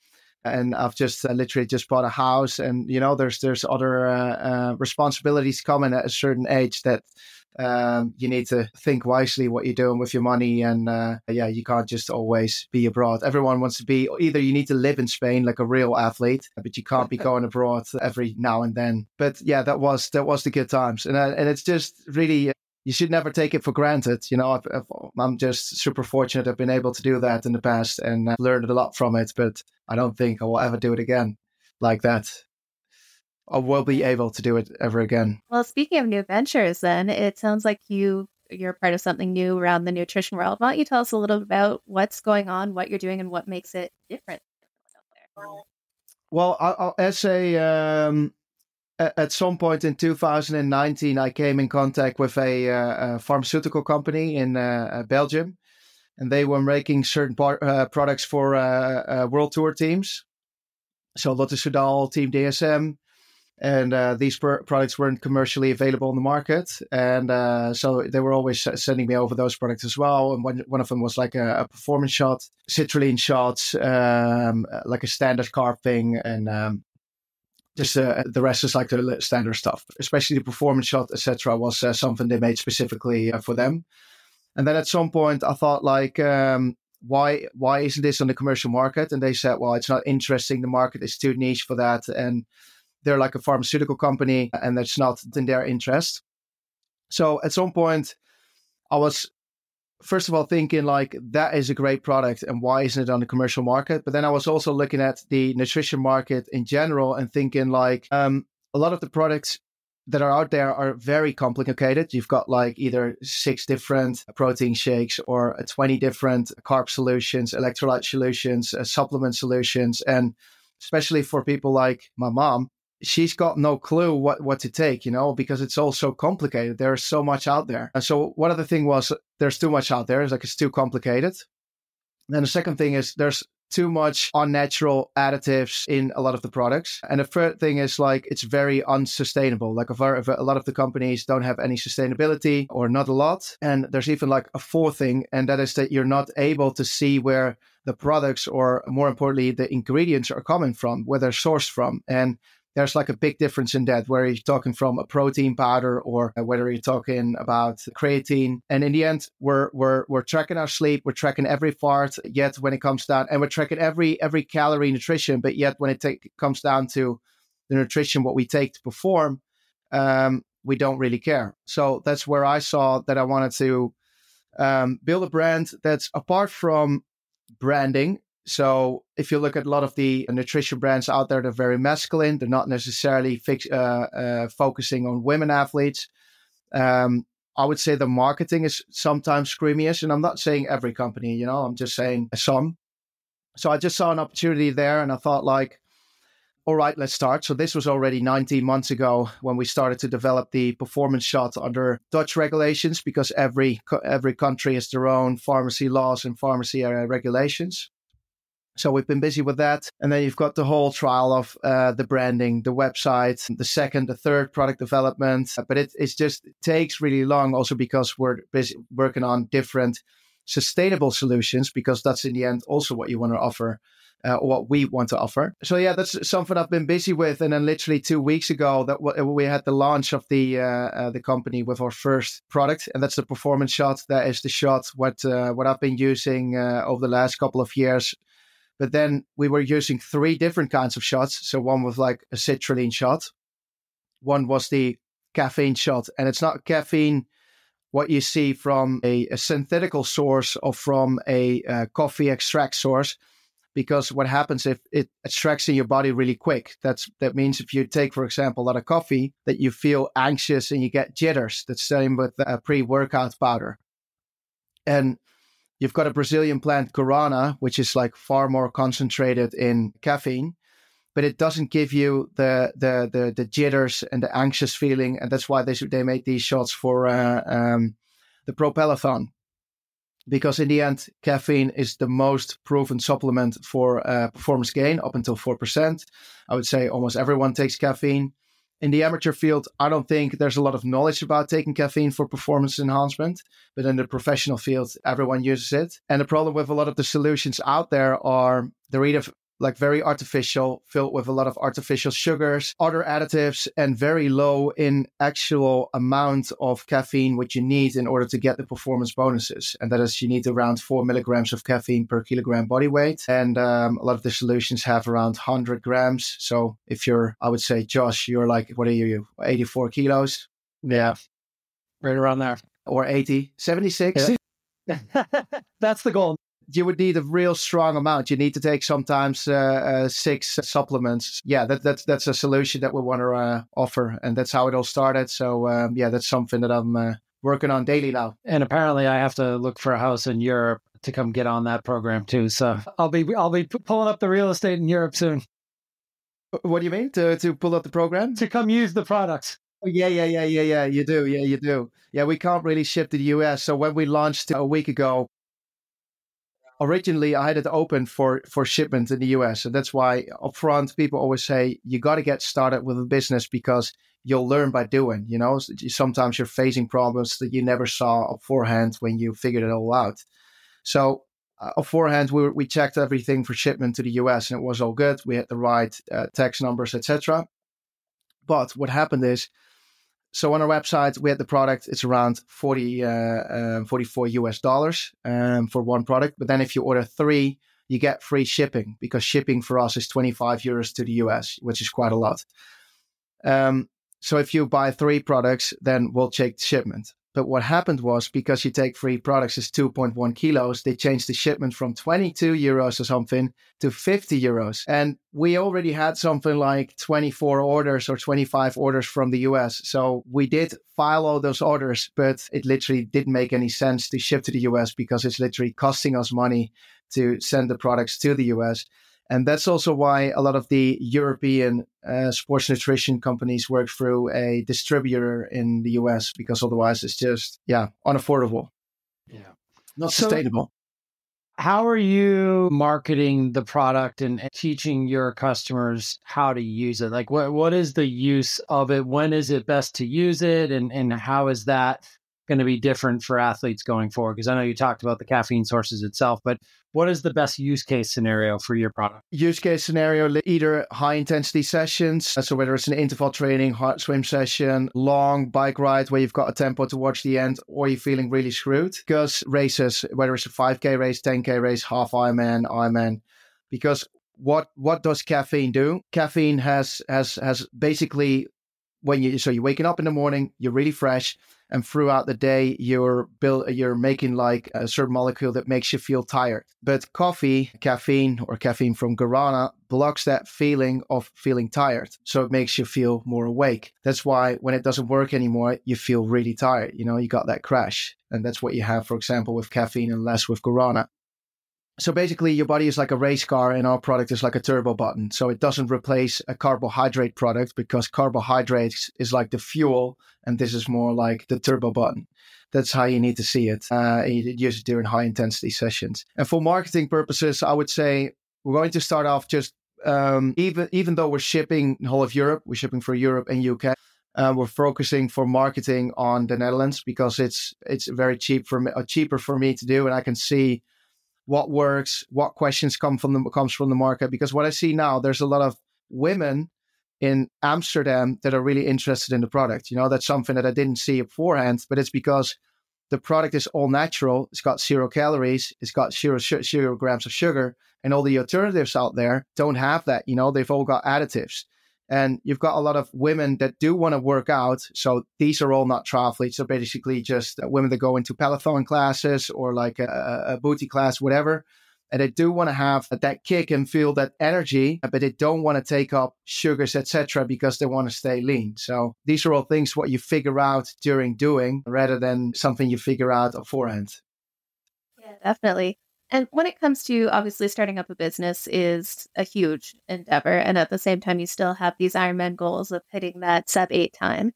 and I've just literally just bought a house, and there's other responsibilities coming at a certain age that you need to think wisely what you're doing with your money, and you can't just always be abroad. Everyone wants to be, either you need to live in Spain like a real athlete, but you can't be going abroad every now and then. But yeah, that was the good times, and it's just really. You should never take it for granted. I'm just super fortunate I've been able to do that in the past and learned a lot from it, but I don't think I will ever do it again like that. I will be able to do it ever again. Well, speaking of new ventures, then, it sounds like you're part of something new around the nutrition world. Why don't you tell us a little bit about what's going on, what you're doing, and what makes it different? Well, at some point in 2019, I came in contact with a pharmaceutical company in Belgium, and they were making certain products for World Tour teams. So Lotte Soudal, Team DSM, and these products weren't commercially available on the market. And so they were always sending me over those products as well. And one of them was like a performance shot, citrulline shots, like a standard carb thing, and just the rest is like the standard stuff. Especially the performance shot, etc., was something they made specifically for them. And then at some point I thought, like, why isn't this on the commercial market? And they said, well, it's not interesting. The market is too niche for that. And they're like a pharmaceutical company, and that's not in their interest. So at some point I was, first of all, thinking like, that is a great product, and why isn't it on the commercial market? But then I was also looking at the nutrition market in general and thinking like, a lot of the products that are out there are very complicated. You've got like either 6 different protein shakes or 20 different carb solutions, electrolyte solutions, supplement solutions. And especially for people like my mom, she's got no clue what to take, because it's all so complicated. There's so much out there. And so one of the things was, there's too much out there. It's too complicated. And then the second thing is, there's too much unnatural additives in a lot of the products. And the third thing is, like, it's very unsustainable. Like a lot of the companies don't have any sustainability, or not a lot. And there's even like a fourth thing, and that is that you're not able to see where the products, or more importantly, the ingredients are coming from, where they're sourced from. And there's like a big difference in that, where you're talking from a protein powder or whether you're talking about creatine. And in the end, we're tracking our sleep, we're tracking every fart, yet when it comes down, and we're tracking every calorie nutrition, but yet when it comes down to the nutrition, what we take to perform, we don't really care. So that's where I saw that I wanted to build a brand that's apart from branding. So if you look at a lot of the nutrition brands out there, they're very masculine. They're not necessarily focusing on women athletes. I would say the marketing is sometimes screamiest, and I'm not saying every company, I'm just saying some. So I just saw an opportunity there, and I thought, like, all right, let's start. So this was already 19 months ago when we started to develop the performance shot under Dutch regulations, because every country has their own pharmacy laws and pharmacy regulations. So we've been busy with that. And then you've got the whole trial of the branding, the website, the second, the third product development. But it just takes really long, also because we're busy working on different sustainable solutions, because that's in the end also what you want to offer, or what we want to offer. So yeah, that's something I've been busy with. And then literally 2 weeks ago, that we had the launch of the company with our first product, and that's the performance shot. That is the shot what I've been using over the last couple of years. But then we were using 3 different kinds of shots. So one was like a citrulline shot. One was the caffeine shot. And it's not caffeine, what you see from a synthetical source or from a coffee extract source. Because what happens if it extracts in your body really quick, that means if you take, for example, a lot of coffee, that you feel anxious and you get jitters. That's the same with a pre-workout powder. And you've got a Brazilian plant, guarana, which is like far more concentrated in caffeine, but it doesn't give you the jitters and the anxious feeling. And that's why they made these shots for the Propelathon. Because in the end, caffeine is the most proven supplement for performance gain, up until 4%. I would say almost everyone takes caffeine. In the amateur field, I don't think there's a lot of knowledge about taking caffeine for performance enhancement. But in the professional field, everyone uses it. And the problem with a lot of the solutions out there are they're either like very artificial, filled with a lot of artificial sugars, other additives, and very low in actual amount of caffeine, which you need in order to get the performance bonuses. And that is, you need around 4 milligrams of caffeine per kilogram body weight. And a lot of the solutions have around 100 grams. So if you're, I would say, Josh, you're like, what are you, 84 kilos? Yeah, right around there. Or 80, 76? Yeah. That's the goal. You would need a real strong amount. You need to take sometimes 6 supplements. Yeah, that's a solution that we want to offer. And that's how it all started. So yeah, that's something that I'm working on daily now. And apparently I have to look for a house in Europe to come get on that program too. So I'll be pulling up the real estate in Europe soon. What do you mean? To pull up the program? To come use the products. Oh, yeah. You do. Yeah, you do. Yeah, we can't really ship to the US. So when we launched a week ago, originally I had it open for shipment in the US. And that's why upfront people always say, you got to get started with a business because you'll learn by doing. You know, sometimes you're facing problems that you never saw beforehand when you figured it all out. So beforehand, we checked everything for shipment to the US and it was all good. We had the right tax numbers, etc. But what happened is, so on our website, we had the product. It's around 44 US dollars for one product. But then if you order 3, you get free shipping because shipping for us is 25 euros to the US, which is quite a lot. So if you buy 3 products, then we'll take the shipment. But what happened was, because you take 3 products as 2.1 kilos, they changed the shipment from 22 euros or something to 50 euros. And we already had something like 24 orders or 25 orders from the US. So we did file all those orders, but it literally didn't make any sense to ship to the US because it's literally costing us money to send the products to the US. And that's also why a lot of the European sports nutrition companies work through a distributor in the US, because otherwise it's just, unaffordable. Yeah. Not sustainable. How are you marketing the product and teaching your customers how to use it? Like what is the use of it? When is it best to use it? And how is that going to be different for athletes going forward? Because I know you talked about the caffeine sources itself, but what is the best use case scenario for your product? Use case scenario, either high intensity sessions. So whether it's an interval training, hard swim session, long bike ride where you've got a tempo towards the end, or you're feeling really screwed. Because races, whether it's a 5K race, 10K race, half Ironman, because what does caffeine do? Caffeine has basically, you're waking up in the morning, you're really fresh, and throughout the day, you're making like a certain molecule that makes you feel tired. But caffeine from guarana, blocks that feeling of feeling tired. So it makes you feel more awake. That's why when it doesn't work anymore, you feel really tired. You know, you got that crash. And that's what you have, for example, with caffeine and less with guarana. So basically, your body is like a race car and our product is like a turbo button. So it doesn't replace a carbohydrate product, because carbohydrates is like the fuel and this is more like the turbo button. That's how you need to see it. You use it during high intensity sessions. And for marketing purposes, I would say we're going to start off just, even though we're shipping the whole of Europe, we're shipping for Europe and UK. We're focusing for marketing on the Netherlands because it's very cheaper for me to do, and I can see what works, what questions comes from the market. Because what I see now, there's a lot of women in Amsterdam that are really interested in the product. You know, that's something that I didn't see beforehand, but it's because the product is all natural. It's got 0 calories. It's got 0 grams of sugar, and all the alternatives out there don't have that. You know, they've all got additives. And you've got a lot of women that do want to work out. So these are all not triathletes. They're basically just women that go into Peloton classes or like a booty class, whatever. And they do want to have that kick and feel that energy, but they don't want to take up sugars, etc., because they want to stay lean. So these are all things what you figure out during doing rather than something you figure out beforehand. Yeah, definitely. And when it comes to, obviously, starting up a business is a huge endeavor. And at the same time, you still have these Ironman goals of hitting that sub-8 time.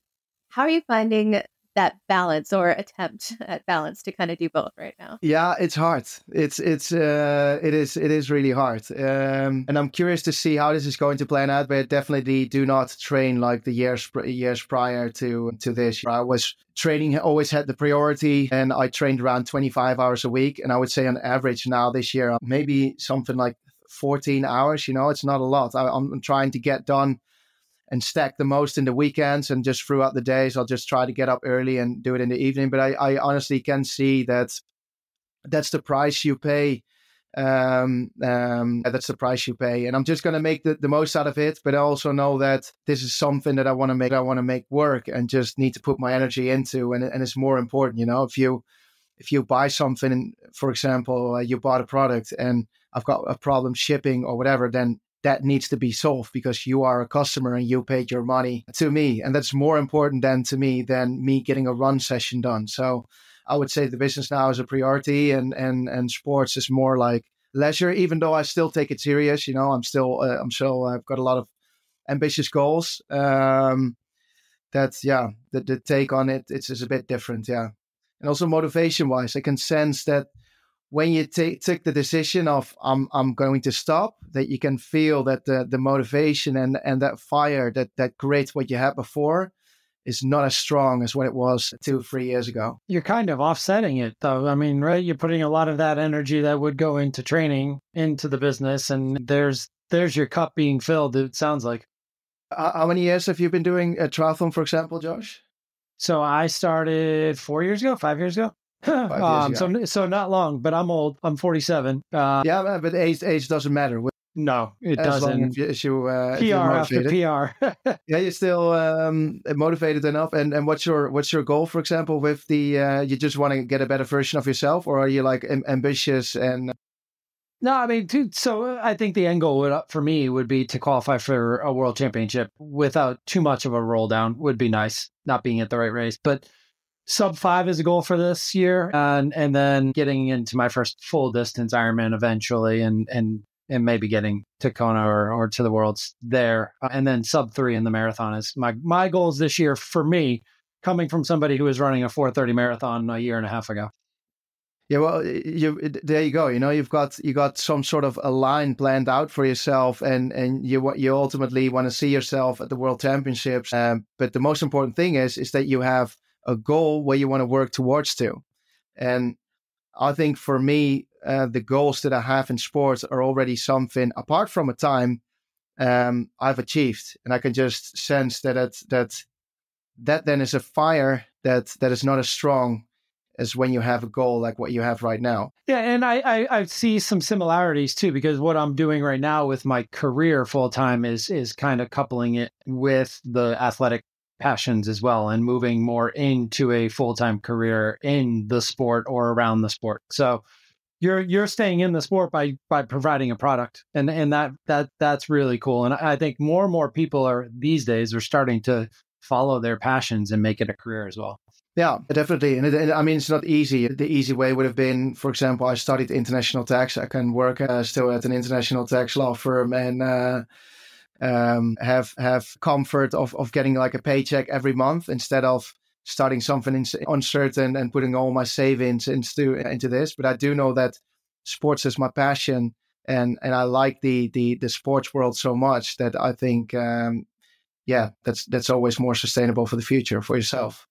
How are you finding that balance or attempt at balance to kind of do both right now? Yeah, it's hard. It is really hard. And I'm curious to see how this is going to plan out, but I definitely do not train like the years prior to this. I was training, always had the priority, and I trained around 25 hours a week. And I would say on average now this year, maybe something like 14 hours, you know, it's not a lot. I'm trying to get done and stack the most in the weekends, and just throughout the days, I'll just try to get up early and do it in the evening. But I honestly can see that that's the price you pay. That's the price you pay. And I'm just going to make the most out of it. But I also know that this is something that I want to make work and just need to put my energy into. And it's more important, you know, if you buy something, for example, you bought a product and I've got a problem shipping or whatever, then that needs to be solved because you are a customer and you paid your money to me. And that's more important to me than me getting a run session done. So I would say the business now is a priority, and sports is more like leisure, even though I still take it serious. You know, I've got a lot of ambitious goals. The take on it's a bit different. Yeah. And also motivation wise, I can sense that when you take the decision of I'm going to stop, that you can feel that the motivation and that fire that creates what you had before is not as strong as what it was 2-3 years ago. You're kind of offsetting it though. I mean, right? You're putting a lot of that energy that would go into training into the business, and there's your cup being filled, it sounds like. How many years have you been doing a triathlon, for example, Josh? So I started 5 years ago. 5 years ago. So not long, but I'm old. I'm 47. Yeah, but age doesn't matter. No, it as doesn't. Long as you PR after PR. Yeah, you're still motivated enough. And what's your goal, for example, with the you just want to get a better version of yourself, or are you like ambitious and? No, I mean, so I think the end goal for me would be to qualify for a world championship without too much of a roll down. Would be nice, not being at the right race, but sub 5 is a goal for this year, and then getting into my first full distance Ironman eventually, and maybe getting to Kona or to the Worlds there, and then sub 3 in the marathon is my goals this year for me, coming from somebody who was running a 4:30 marathon a year and a half ago. Yeah, well, there you go. You know, you got some sort of a line planned out for yourself, and you ultimately want to see yourself at the World Championships. But the most important thing is that you have a goal where you want to work towards to. And I think for me, the goals that I have in sports are already something apart from a time I've achieved, and I can just sense that then is a fire that is not as strong as when you have a goal like what you have right now. Yeah, and I see some similarities too, because what I'm doing right now with my career full time is kind of coupling it with the athletic passions as well, and moving more into a full-time career in the sport or around the sport. So you're staying in the sport by providing a product, and that's really cool. And I think more and more people these days are starting to follow their passions and make it a career as well. Yeah, definitely. And I mean, it's not easy. The easy way would have been, for example, I studied international tax. I can work still at an international tax law firm and have comfort of getting like a paycheck every month instead of starting something uncertain and putting all my savings into this. But I do know that sports is my passion, and I like the sports world so much that I think, that's always more sustainable for the future for yourself.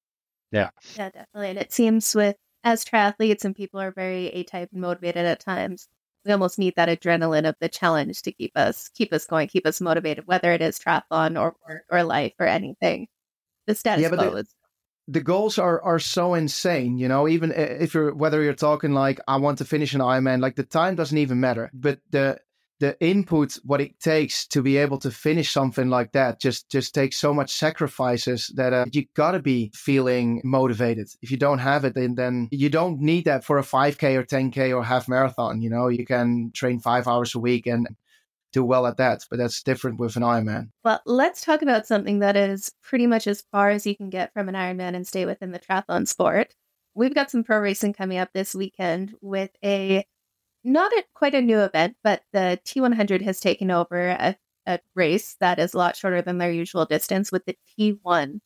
Yeah, definitely. And it seems as triathletes, and people are very A-type and motivated at times, we almost need that adrenaline of the challenge to keep us going, keep us motivated, whether it is triathlon or work or life or anything. The status quo is. The goals are so insane, you know, even if whether you're talking like, I want to finish an Ironman, like the time doesn't even matter, but the input, what it takes to be able to finish something like that just takes so much sacrifices that you gotta be feeling motivated. If you don't have it, then you don't need that for a 5K or 10K or half marathon. You know, you can train 5 hours a week and do well at that, but that's different with an Ironman. Well, let's talk about something that is pretty much as far as you can get from an Ironman and stay within the triathlon sport. We've got some pro racing coming up this weekend with not quite a new event, but the T100 has taken over a race that is a lot shorter than their usual distance with the T1.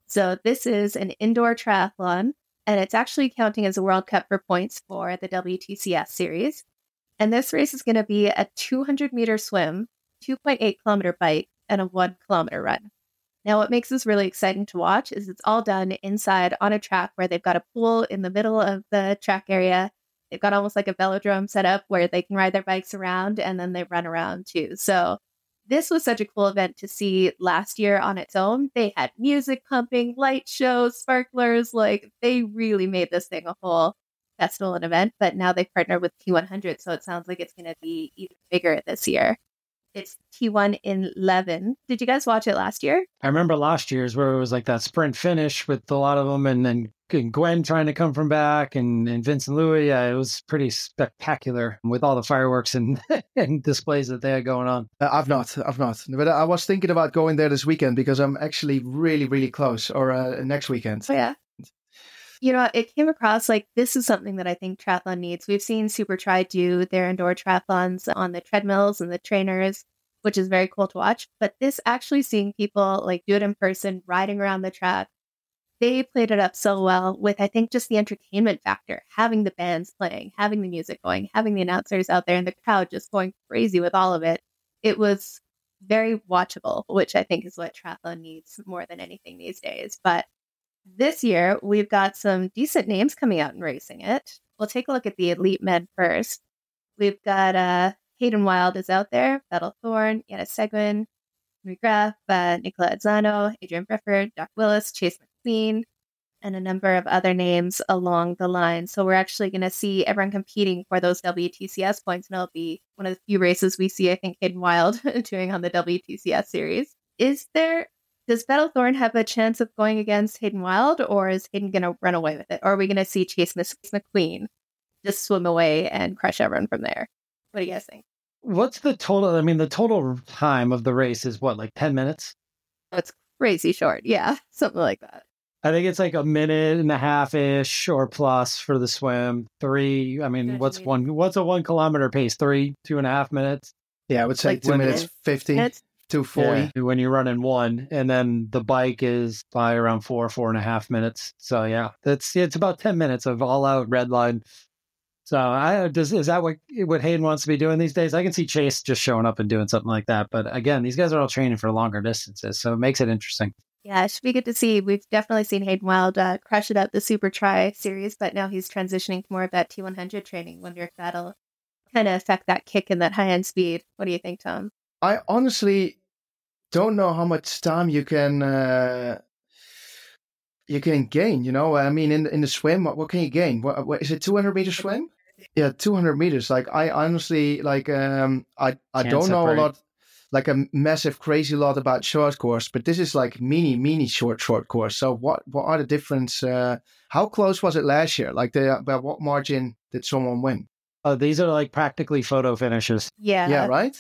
So this is an indoor triathlon, and it's actually counting as a World Cup for points for the WTCS series. And this race is going to be a 200-meter swim, 2.8 kilometer bike, and a 1 kilometer run. Now, what makes this really exciting to watch is it's all done inside on a track where they've got a pool in the middle of the track area. They've got almost like a velodrome set up where they can ride their bikes around, and then they run around too. So this was such a cool event to see last year on its own. They had music pumping, light shows, sparklers. Like, they really made this thing a whole festival and event, but now they've partnered with T100. So it sounds like it's going to be even bigger this year. It's T1 in Levin. Did you guys watch it last year? I remember last year's where it was like that sprint finish with a lot of them, and then Gwen trying to come from back, and Vincent Louis. Yeah, it was pretty spectacular with all the fireworks and displays that they had going on. I've not. But I was thinking about going there this weekend because I'm actually really, really close, or next weekend. Oh, yeah. You know, it came across like this is something that I think triathlon needs. We've seen Super Tri do their indoor triathlons on the treadmills and the trainers. which is very cool to watch. But this actually seeing people like do it in person, riding around the track, they played it up so well with, I think, just the entertainment factor, having the bands playing, having the music going, having the announcers out there and the crowd just going crazy with all of it. It was very watchable, which I think is what triathlon needs more than anything these days. But this year, we've got some decent names coming out and racing it. We'll take a look at the elite men first. We've got Hayden Wilde is out there, Vettel Thorne, Yana Seguin, McGrath, Nicola Azzano, Adrian Brifford, Doc Willis, Chase McQueen, and a number of other names along the line. So we're actually going to see everyone competing for those WTCS points, and it'll be one of the few races we see, I think, Hayden Wilde doing on the WTCS series. Does Vettel Thorne have a chance of going against Hayden Wilde, or is Hayden going to run away with it? Or are we going to see Chase McQueen just swim away and crush everyone from there? What do you guys think? What's the total? I mean, the total time of the race is what, like 10 minutes? It's crazy short. Yeah, something like that. I think it's like a minute and a half-ish or plus for the swim. 3, I mean, what's a 1 kilometer pace? 2.5 minutes? Yeah, I would say Like 2 minutes 50 to 40. Yeah, when you run in 1. And then the bike is by around 4.5 minutes. So yeah, it's about 10 minutes of all-out red line. So is that what Hayden wants to be doing these days? I can see Chase just showing up and doing something like that. But again, these guys are all training for longer distances, so it makes it interesting. Yeah, it should be good to see. We've definitely seen Hayden Wilde crush it out the Super Tri series, but now he's transitioning to more of that T100 training. Wonder if that'll kind of affect that kick and that high-end speed. What do you think, Tom? I honestly don't know how much time you can gain. You know, I mean, in the swim, what can you gain? What is it? 200-meter swim? Yeah, 200 meters. Like I honestly I don't know a lot, like a massive crazy lot about short course, but this is like mini short course. So what are the difference? How close was it last year? Like by what margin did someone win? These are like practically photo finishes. Yeah. Yeah. Right.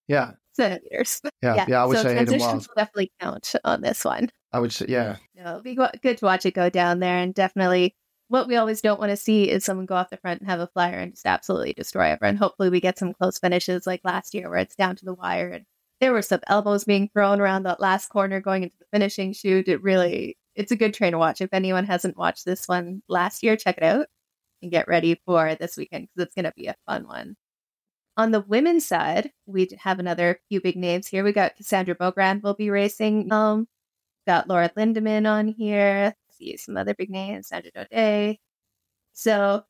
Yeah. Centimeters. Yeah. I would say Hayden Wilde. Transitions will definitely count on this one. I would say, yeah. No, it'll be good to watch it go down there, and definitely. What we always don't want to see is someone go off the front and have a flyer and just absolutely destroy everyone. Hopefully we get some close finishes like last year where it's down to the wire. And there were some elbows being thrown around that last corner going into the finishing chute. It's a good train to watch. If anyone hasn't watched this one last year, check it out and get ready for this weekend because it's going to be a fun one. On the women's side, we have another few big names here. We got Cassandra Bogrand will be racing. Got Laura Lindemann on here. See some other big names, Sandra Daudet. So,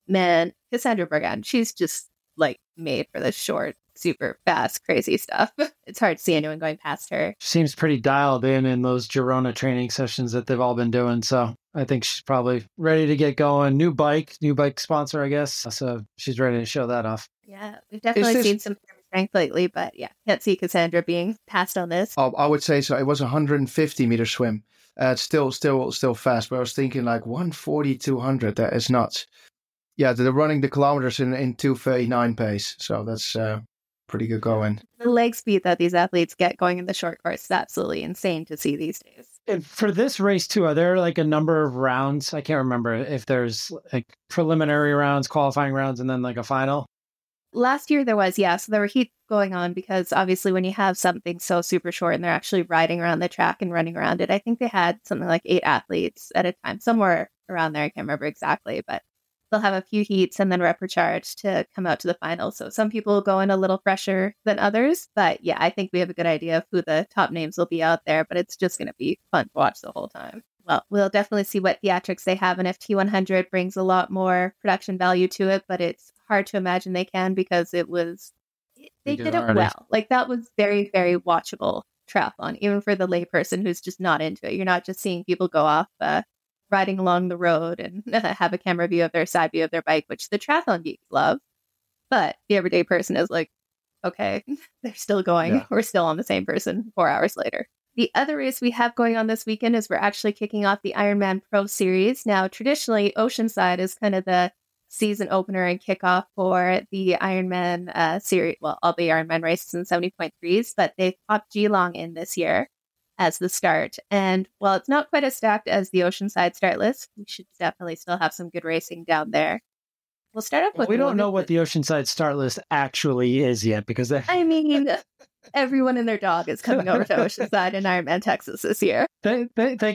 man, Cassandra Bogrand, she's just like made for the short, super fast, crazy stuff. It's hard to see anyone going past her. She seems pretty dialed in those Girona training sessions that they've all been doing. So I think she's probably ready to get going. New bike sponsor, I guess. So she's ready to show that off. Yeah, we've definitely seen some strength lately, but yeah, can't see Cassandra being passed on this. I would say so. It was a 150-meter swim. Still fast, but I was thinking like 140, 200. That is nuts. Yeah, they're running the kilometers in 2:39 pace, so that's pretty good going. The leg speed that these athletes get going in the short course is absolutely insane to see these days. And for this race too, are there like a number of rounds? I can't remember if there's like preliminary rounds, qualifying rounds, and then like a final. Last year there was, yeah. So there were heats going on because obviously when you have something so super short and they're actually riding around the track and running around it, I think they had something like 8 athletes at a time, somewhere around there. I can't remember exactly, but they'll have a few heats and then recharge to come out to the final. So some people go in a little fresher than others, but yeah, I think we have a good idea of who the top names will be out there, but it's just going to be fun to watch the whole time. Well, we'll definitely see what theatrics they have, and if T100 brings a lot more production value to it, but it's hard to imagine they can because they did it well. Like that was very, very watchable triathlon, even for the layperson who's just not into it. You're not just seeing people go off riding along the road and have a camera view of their side view of their bike, which the triathlon geeks love. But the everyday person is like, okay, they're still going. Yeah. We're still on the same person 4 hours later. The other race we have going on this weekend is we're actually kicking off the Ironman Pro Series. Now, traditionally, Oceanside is kind of the season opener and kickoff for the Ironman series. Well, all the Ironman races in 70.3s, but they've popped Geelong in this year as the start. And while it's not quite as stacked as the Oceanside start list, we should definitely still have some good racing down there. We'll start off with... We don't know what the Oceanside start list actually is yet because... I mean, Everyone and their dog is coming over to Oceanside and Ironman Texas this year. Thank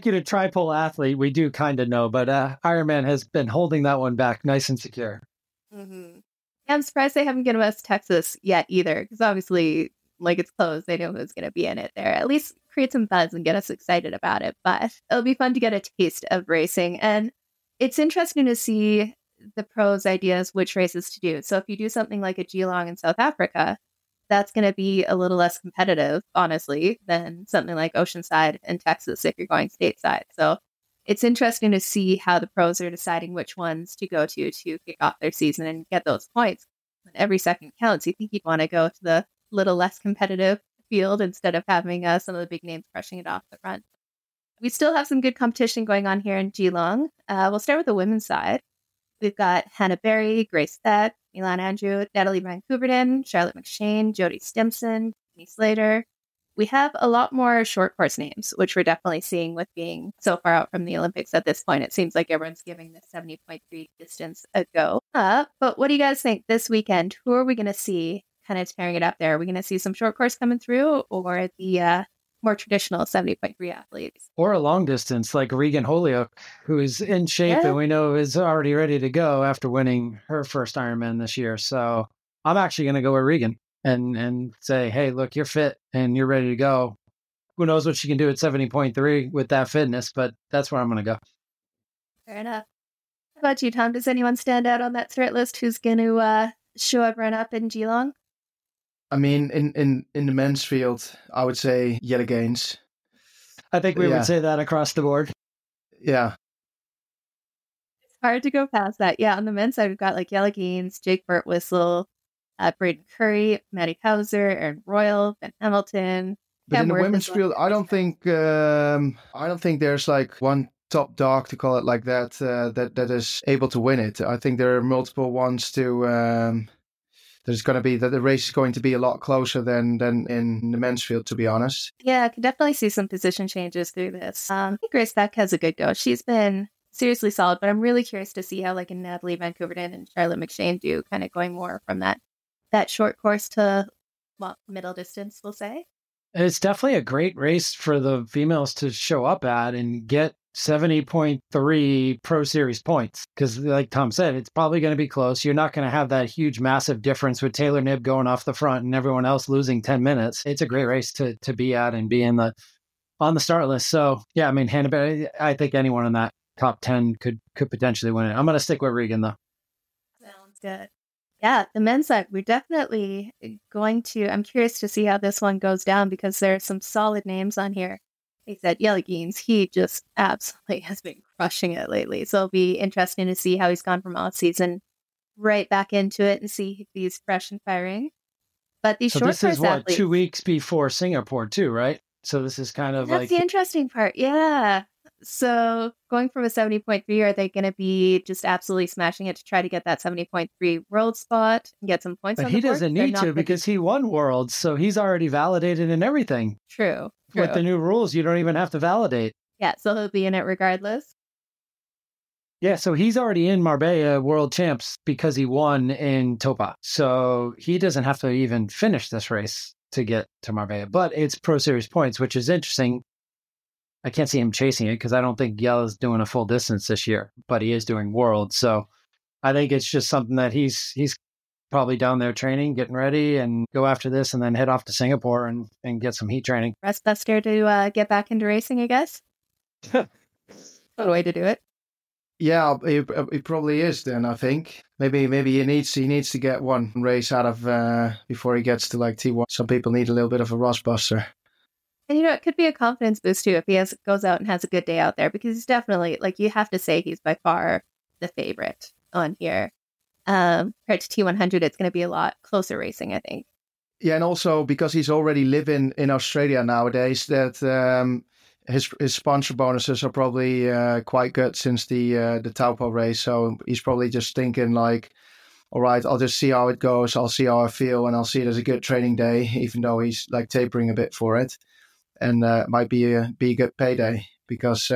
you to Tripole We do kind of know, but Ironman has been holding that one back nice and secure. Mm-hmm. I'm surprised they haven't given us Texas yet either, because obviously, like, it's closed. They know who's going to be in it there. At least create some buzz and get us excited about it. But it'll be fun to get a taste of racing. And it's interesting to see the pros' ideas, which races to do. So if you do something like a Geelong in South Africa, that's going to be a little less competitive, honestly, than something like Oceanside in Texas if you're going stateside. So it's interesting to see how the pros are deciding which ones to go to kick off their season and get those points. When every second counts, you think you'd want to go to the little less competitive field instead of having some of the big names crushing it off the front. We still have some good competition going on here in Geelong. We'll start with the women's side. We've got Hannah Berry, Grace Thet, Milan Andrew, Natalie Van Couverden, Charlotte McShane, Jodie Stimson, Denise Slater. We have a lot more short course names, which we're definitely seeing with being so far out from the Olympics at this point. It seems like everyone's giving the 70.3 distance a go. But what do you guys think this weekend? Who are we going to see kind of tearing it up there? Are we going to see some short course coming through, or the more traditional 70.3 athletes? Or a long distance like Regan Holyoke, who is in shape and we know is already ready to go after winning her first Ironman this year. So I'm actually going to go with Regan and say, hey, look, you're fit and you're ready to go. Who knows what she can do at 70.3 with that fitness, but that's where I'm going to go. Fair enough. How about you, Tom? Does anyone stand out on that threat list who's going to show everyone up in Geelong? I mean, in the men's field, I would say Jelle Gaines. I think we would say that across the board. Yeah. It's hard to go past that. Yeah, on the men's side, we've got like Jelle Gaines, Jake Birtwistle, Braden Curry, Maddie Hauser, Aaron Royal, Ben Hamilton. But in the women's field, I don't think there's like one top dog, to call it like that, that is able to win it. I think there are multiple ones to. There's going to be that the race is going to be a lot closer than in the men's field, to be honest. Yeah, I can definitely see some position changes through this. I think Grace Beck has a good go. She's been seriously solid, but I'm really curious to see how like a Natalie Van Couverden and Charlotte McShane do, kind of going more from that short course to middle distance, we'll say. It's definitely a great race for the females to show up at and get 70.3 Pro Series points. Because like Tom said, it's probably going to be close. You're not going to have that huge, massive difference with Taylor Knibb going off the front and everyone else losing 10 minutes. It's a great race to be at and be on the start list. So yeah, I mean, Hannah Berry, I think anyone in that top 10 could potentially win it. I'm going to stick with Regan though. Sounds good. Yeah, the men's side, we're definitely I'm curious to see how this one goes down, because there are some solid names on here. Like I said, Jelle Gaines, he just absolutely has been crushing it lately. So it'll be interesting to see how he's gone from off season right back into it and see if he's fresh and firing. But these short course athletes, 2 weeks before Singapore too, right? So this is kind of that's the interesting part. Yeah. So going from a 70.3, are they going to be just absolutely smashing it to try to get that 70.3 world spot and get some points? But on he the board? doesn't need to, because he won worlds, so he's already validated in everything. True. With the new rules, you don't even have to validate. Yeah, so he'll be in it regardless. Yeah, so he's already in Marbella World Champs because he won in Topa. So he doesn't have to even finish this race to get to Marbella. But it's Pro Series points, which is interesting. I can't see him chasing it because I don't think Jelle's doing a full distance this year, but he is doing Worlds. So I think it's just something that he's probably down there training, getting ready, and go after this and then head off to Singapore and get some heat training. Rest buster to get back into racing, I guess. What a way to do it. Yeah, it probably is then, I think. Maybe he needs to get one race out of before he gets to like T1. Some people need a little bit of a rust buster. And it could be a confidence boost too if he goes out and has a good day out there, because he's definitely, like, you have to say he's by far the favorite on here. Compared to T100, it's going to be a lot closer racing, I think. Yeah, and also because he's already living in Australia nowadays, that his sponsor bonuses are probably quite good since the Taupo race. So he's probably just thinking like, all right, I'll just see how it goes. I'll see how I feel, and I'll see it as a good training day, even though he's like tapering a bit for it. And might be a good payday because,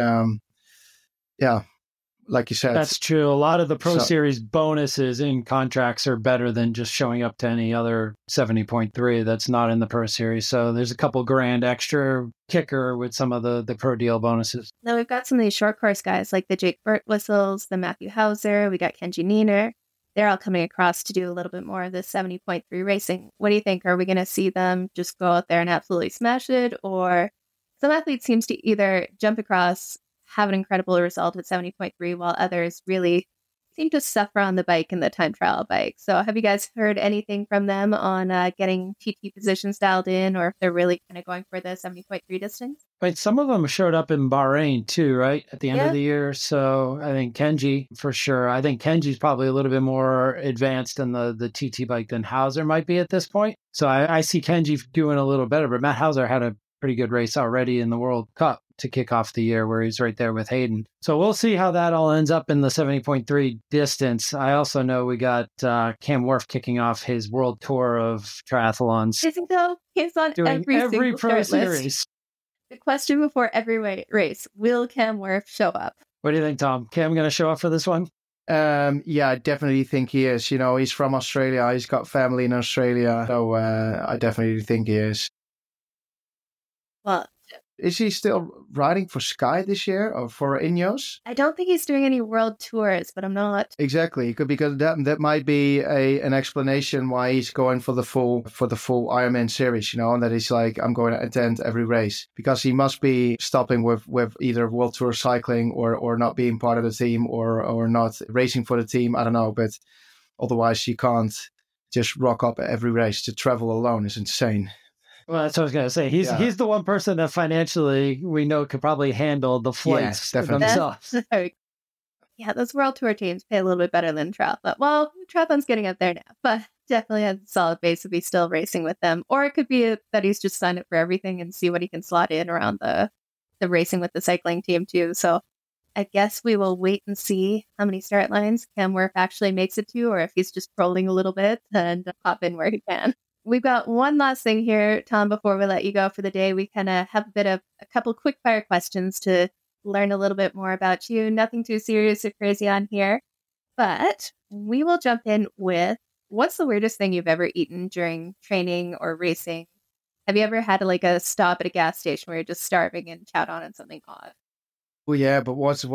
like you said. That's true. A lot of the Pro Series bonuses in contracts are better than just showing up to any other 70.3 that's not in the Pro Series. So there's a couple grand extra kicker with some of the Pro Deal bonuses. Now we've got some of these short course guys like the Jake Birtwhistles, the Matthew Hauser, we got Kenji Neener. They're all coming across to do a little bit more of this 70.3 racing. What do you think? Are we going to see them just go out there and absolutely smash it? Or some athletes seems to either jump across, have an incredible result at 70.3, while others really seem to suffer on the bike and the time trial bike. So have you guys heard anything from them on getting TT positions dialed in, or if they're really kind of going for the 70.3 distance? Wait, some of them showed up in Bahrain too, right? At the end of the year. So I think Kenji, for sure. I think Kenji's probably a little bit more advanced in the TT bike than Hauser might be at this point. So I see Kenji doing a little better, but Matt Hauser had a pretty good race already in the World Cup to kick off the year where he's right there with Hayden. So we'll see how that all ends up in the 70.3 distance. I also know we got Cam Wurf kicking off his world tour of triathlons. Isn't though? He's on doing every Pro Series. List. The question before every race, will Cam Wurf show up? What do you think, Tom? Cam going to show up for this one? Yeah, I definitely think he is. You know, he's from Australia. He's got family in Australia. So I definitely think he is. Well, is he still riding for Sky this year or for Ineos? I don't think he's doing any world tours, but I'm not. Exactly, because that might be an explanation why he's going for the full Ironman series, you know, and that he's like, I'm going to attend every race, because he must be stopping with either World Tour cycling or not being part of the team or not racing for the team. I don't know, but otherwise you can't just rock up at every race. To travel alone is insane. Well, that's what I was going to say. He's the one person that financially we know could probably handle the flights themselves. Yeah, those World Tour teams pay a little bit better than Triathlon. Well, Triathlon's getting up there now, but definitely has a solid base if he's still racing with them. Or it could be that he's just signed up for everything and see what he can slot in around the racing with the cycling team too. So I guess we will wait and see how many start lines Cam Wurf actually makes it to, or if he's just trolling a little bit and pop in where he can. We've got one last thing here, Tom, before we let you go for the day. We kind of have a couple quick fire questions to learn a little bit more about you. Nothing too serious or crazy on here, but we will jump in with, what's the weirdest thing you've ever eaten during training or racing? Have you ever had a stop at a gas station where you're just starving and chowed on something odd? Well, yeah, but what's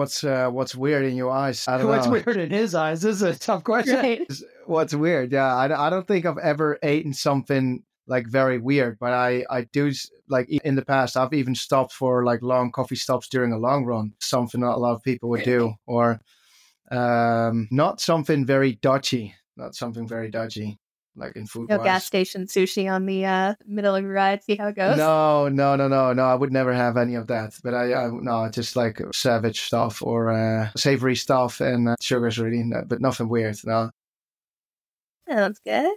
weird in your eyes? I don't know. What's weird in his eyes? This is a tough question. Right. What's weird? Yeah, I don't think I've ever eaten something like very weird, but I do, like, in the past I've even stopped for like long coffee stops during a long run, something not a lot of people would do, or not something very dodgy, like in food. No gas station sushi on the middle of your ride. See how it goes. No. I would never have any of that. But no, just like savage stuff or savory stuff and sugars, really. But nothing weird. No. Sounds good.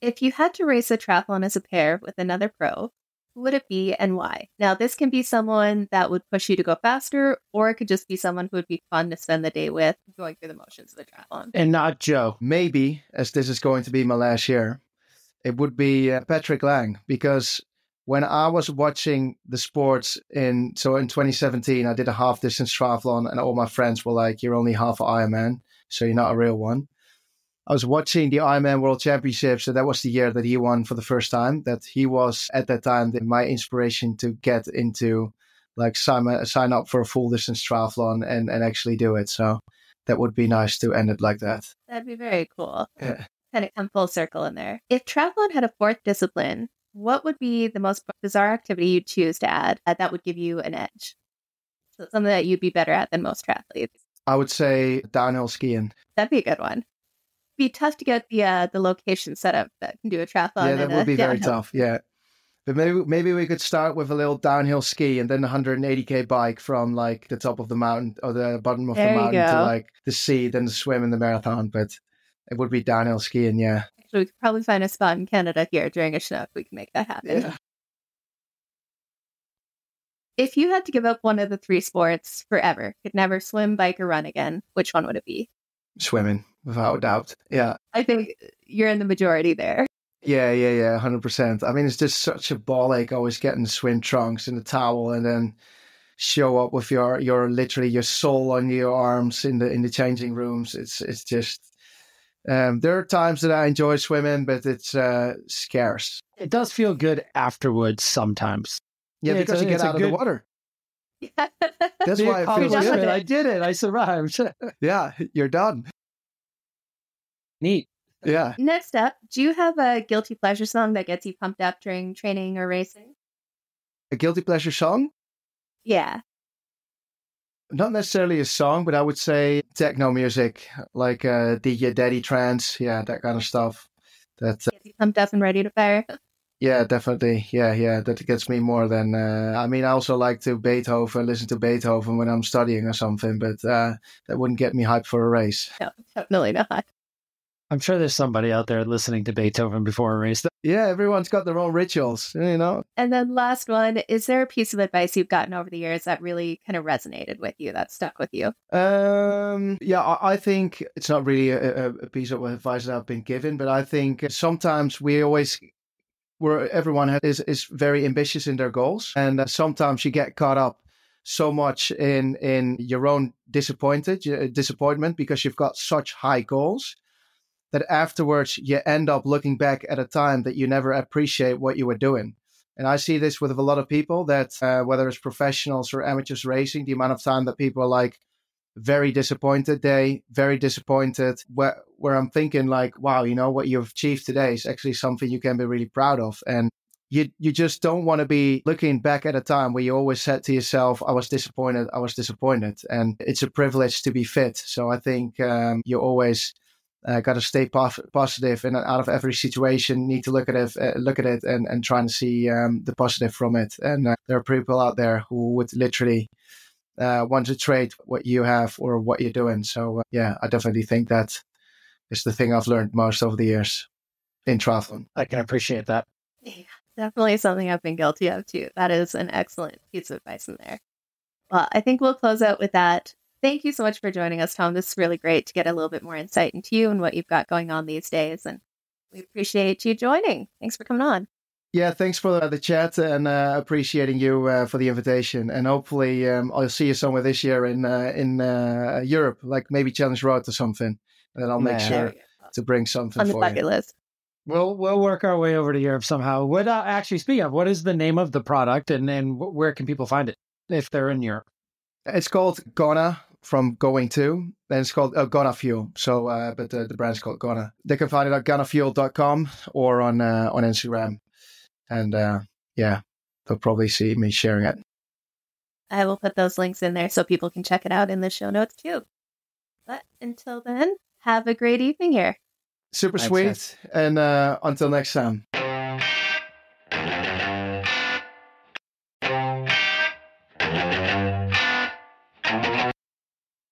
If you had to race a triathlon as a pair with another pro, who would it be and why? Now, this can be someone that would push you to go faster, or it could just be someone who would be fun to spend the day with, going through the motions of the triathlon. And not Joe. Maybe, as this is going to be my last year, it would be Patrick Lang, because when I was watching the sports in 2017, I did a half distance triathlon, and all my friends were like, "You're only half an Ironman, so you're not a real one." I was watching the Ironman World Championships, so that was the year that he won for the first time. That he was, at that time, my inspiration to get into, like, sign up for a full distance triathlon and actually do it. So that would be nice to end it like that. That'd be very cool. Yeah. Kind of come full circle in there. If triathlon had a fourth discipline, what would be the most bizarre activity you'd choose to add that would give you an edge? So something that you'd be better at than most triathletes. I would say downhill skiing. That'd be a good one. Be tough to get the location set up that can do a triathlon. Yeah, that would be very tough. Yeah, but maybe we could start with a little downhill ski and then a 180k bike from like the top of the mountain or the bottom of the mountain to like the sea, then the swim and the marathon. But it would be downhill skiing. Yeah, actually, we could probably find a spot in Canada here during a Chinook. We can make that happen. Yeah. If you had to give up one of the three sports forever, could never swim, bike, or run again, which one would it be? Swimming, without a doubt. Yeah. I think you're in the majority there. Yeah, 100%. I mean, it's just such a ball ache always getting the swim trunks and the towel and then show up with your literally your soul on your arms in the changing rooms. It's just there are times that I enjoy swimming, but it's scarce. It does feel good afterwards sometimes. Yeah, because you get out of the water. That's why it feels good. I did it. I survived. Yeah, you're done. Neat. Yeah. Next up, do you have a guilty pleasure song that gets you pumped up during training or racing? A guilty pleasure song? Yeah. Not necessarily a song, but I would say techno music, like DJ Daddy trance, yeah, that kind of stuff. That gets you pumped up and ready to fire. Yeah, definitely. Yeah. That gets me more than. I mean, I also like to listen to Beethoven when I'm studying or something, but that wouldn't get me hyped for a race. No, definitely not. I'm sure there's somebody out there listening to Beethoven before a race. Yeah, everyone's got their own rituals, you know. And then last one, is there a piece of advice you've gotten over the years that really kind of resonated with you, that stuck with you? Yeah, I think it's not really a piece of advice that I've been given, but I think sometimes everyone is very ambitious in their goals, and sometimes you get caught up so much in your own disappointment because you've got such high goals that afterwards you end up looking back at a time that you never appreciate what you were doing. And I see this with a lot of people that whether it's professionals or amateurs racing, the amount of time that people are like very disappointed, where I'm thinking like, wow, you know, what you've achieved today is actually something you can be really proud of. And you just don't want to be looking back at a time where you always said to yourself, I was disappointed. And it's a privilege to be fit. So I think you always got to stay positive, and out of every situation need to look at it and try and see the positive from it. And there are people out there who would literally want to trade what you have or what you're doing. So yeah, I definitely think that is the thing I've learned most over the years in triathlon. I can appreciate that. Yeah, definitely something I've been guilty of too. That is an excellent piece of advice in there. Well, I think we'll close out with that. Thank you so much for joining us, Tom. This is really great to get a little bit more insight into you and what you've got going on these days. And we appreciate you joining. Thanks for coming on. Yeah, thanks for the chat, and appreciating you for the invitation. And hopefully I'll see you somewhere this year in Europe, like maybe Challenge Road or something. And then I'll make sure to bring something on the bucket list. We'll work our way over to Europe somehow. What actually, speaking of, what is the name of the product, and where can people find it if they're in Europe? It's called Kona, from going to, and it's called Kona Fuel. So, but the brand's called Kona. They can find it at konafuel.com or on Instagram. And yeah, they'll probably see me sharing it. I will put those links in there so people can check it out in the show notes too. But until then, have a great evening here. Super sweet. And until next time.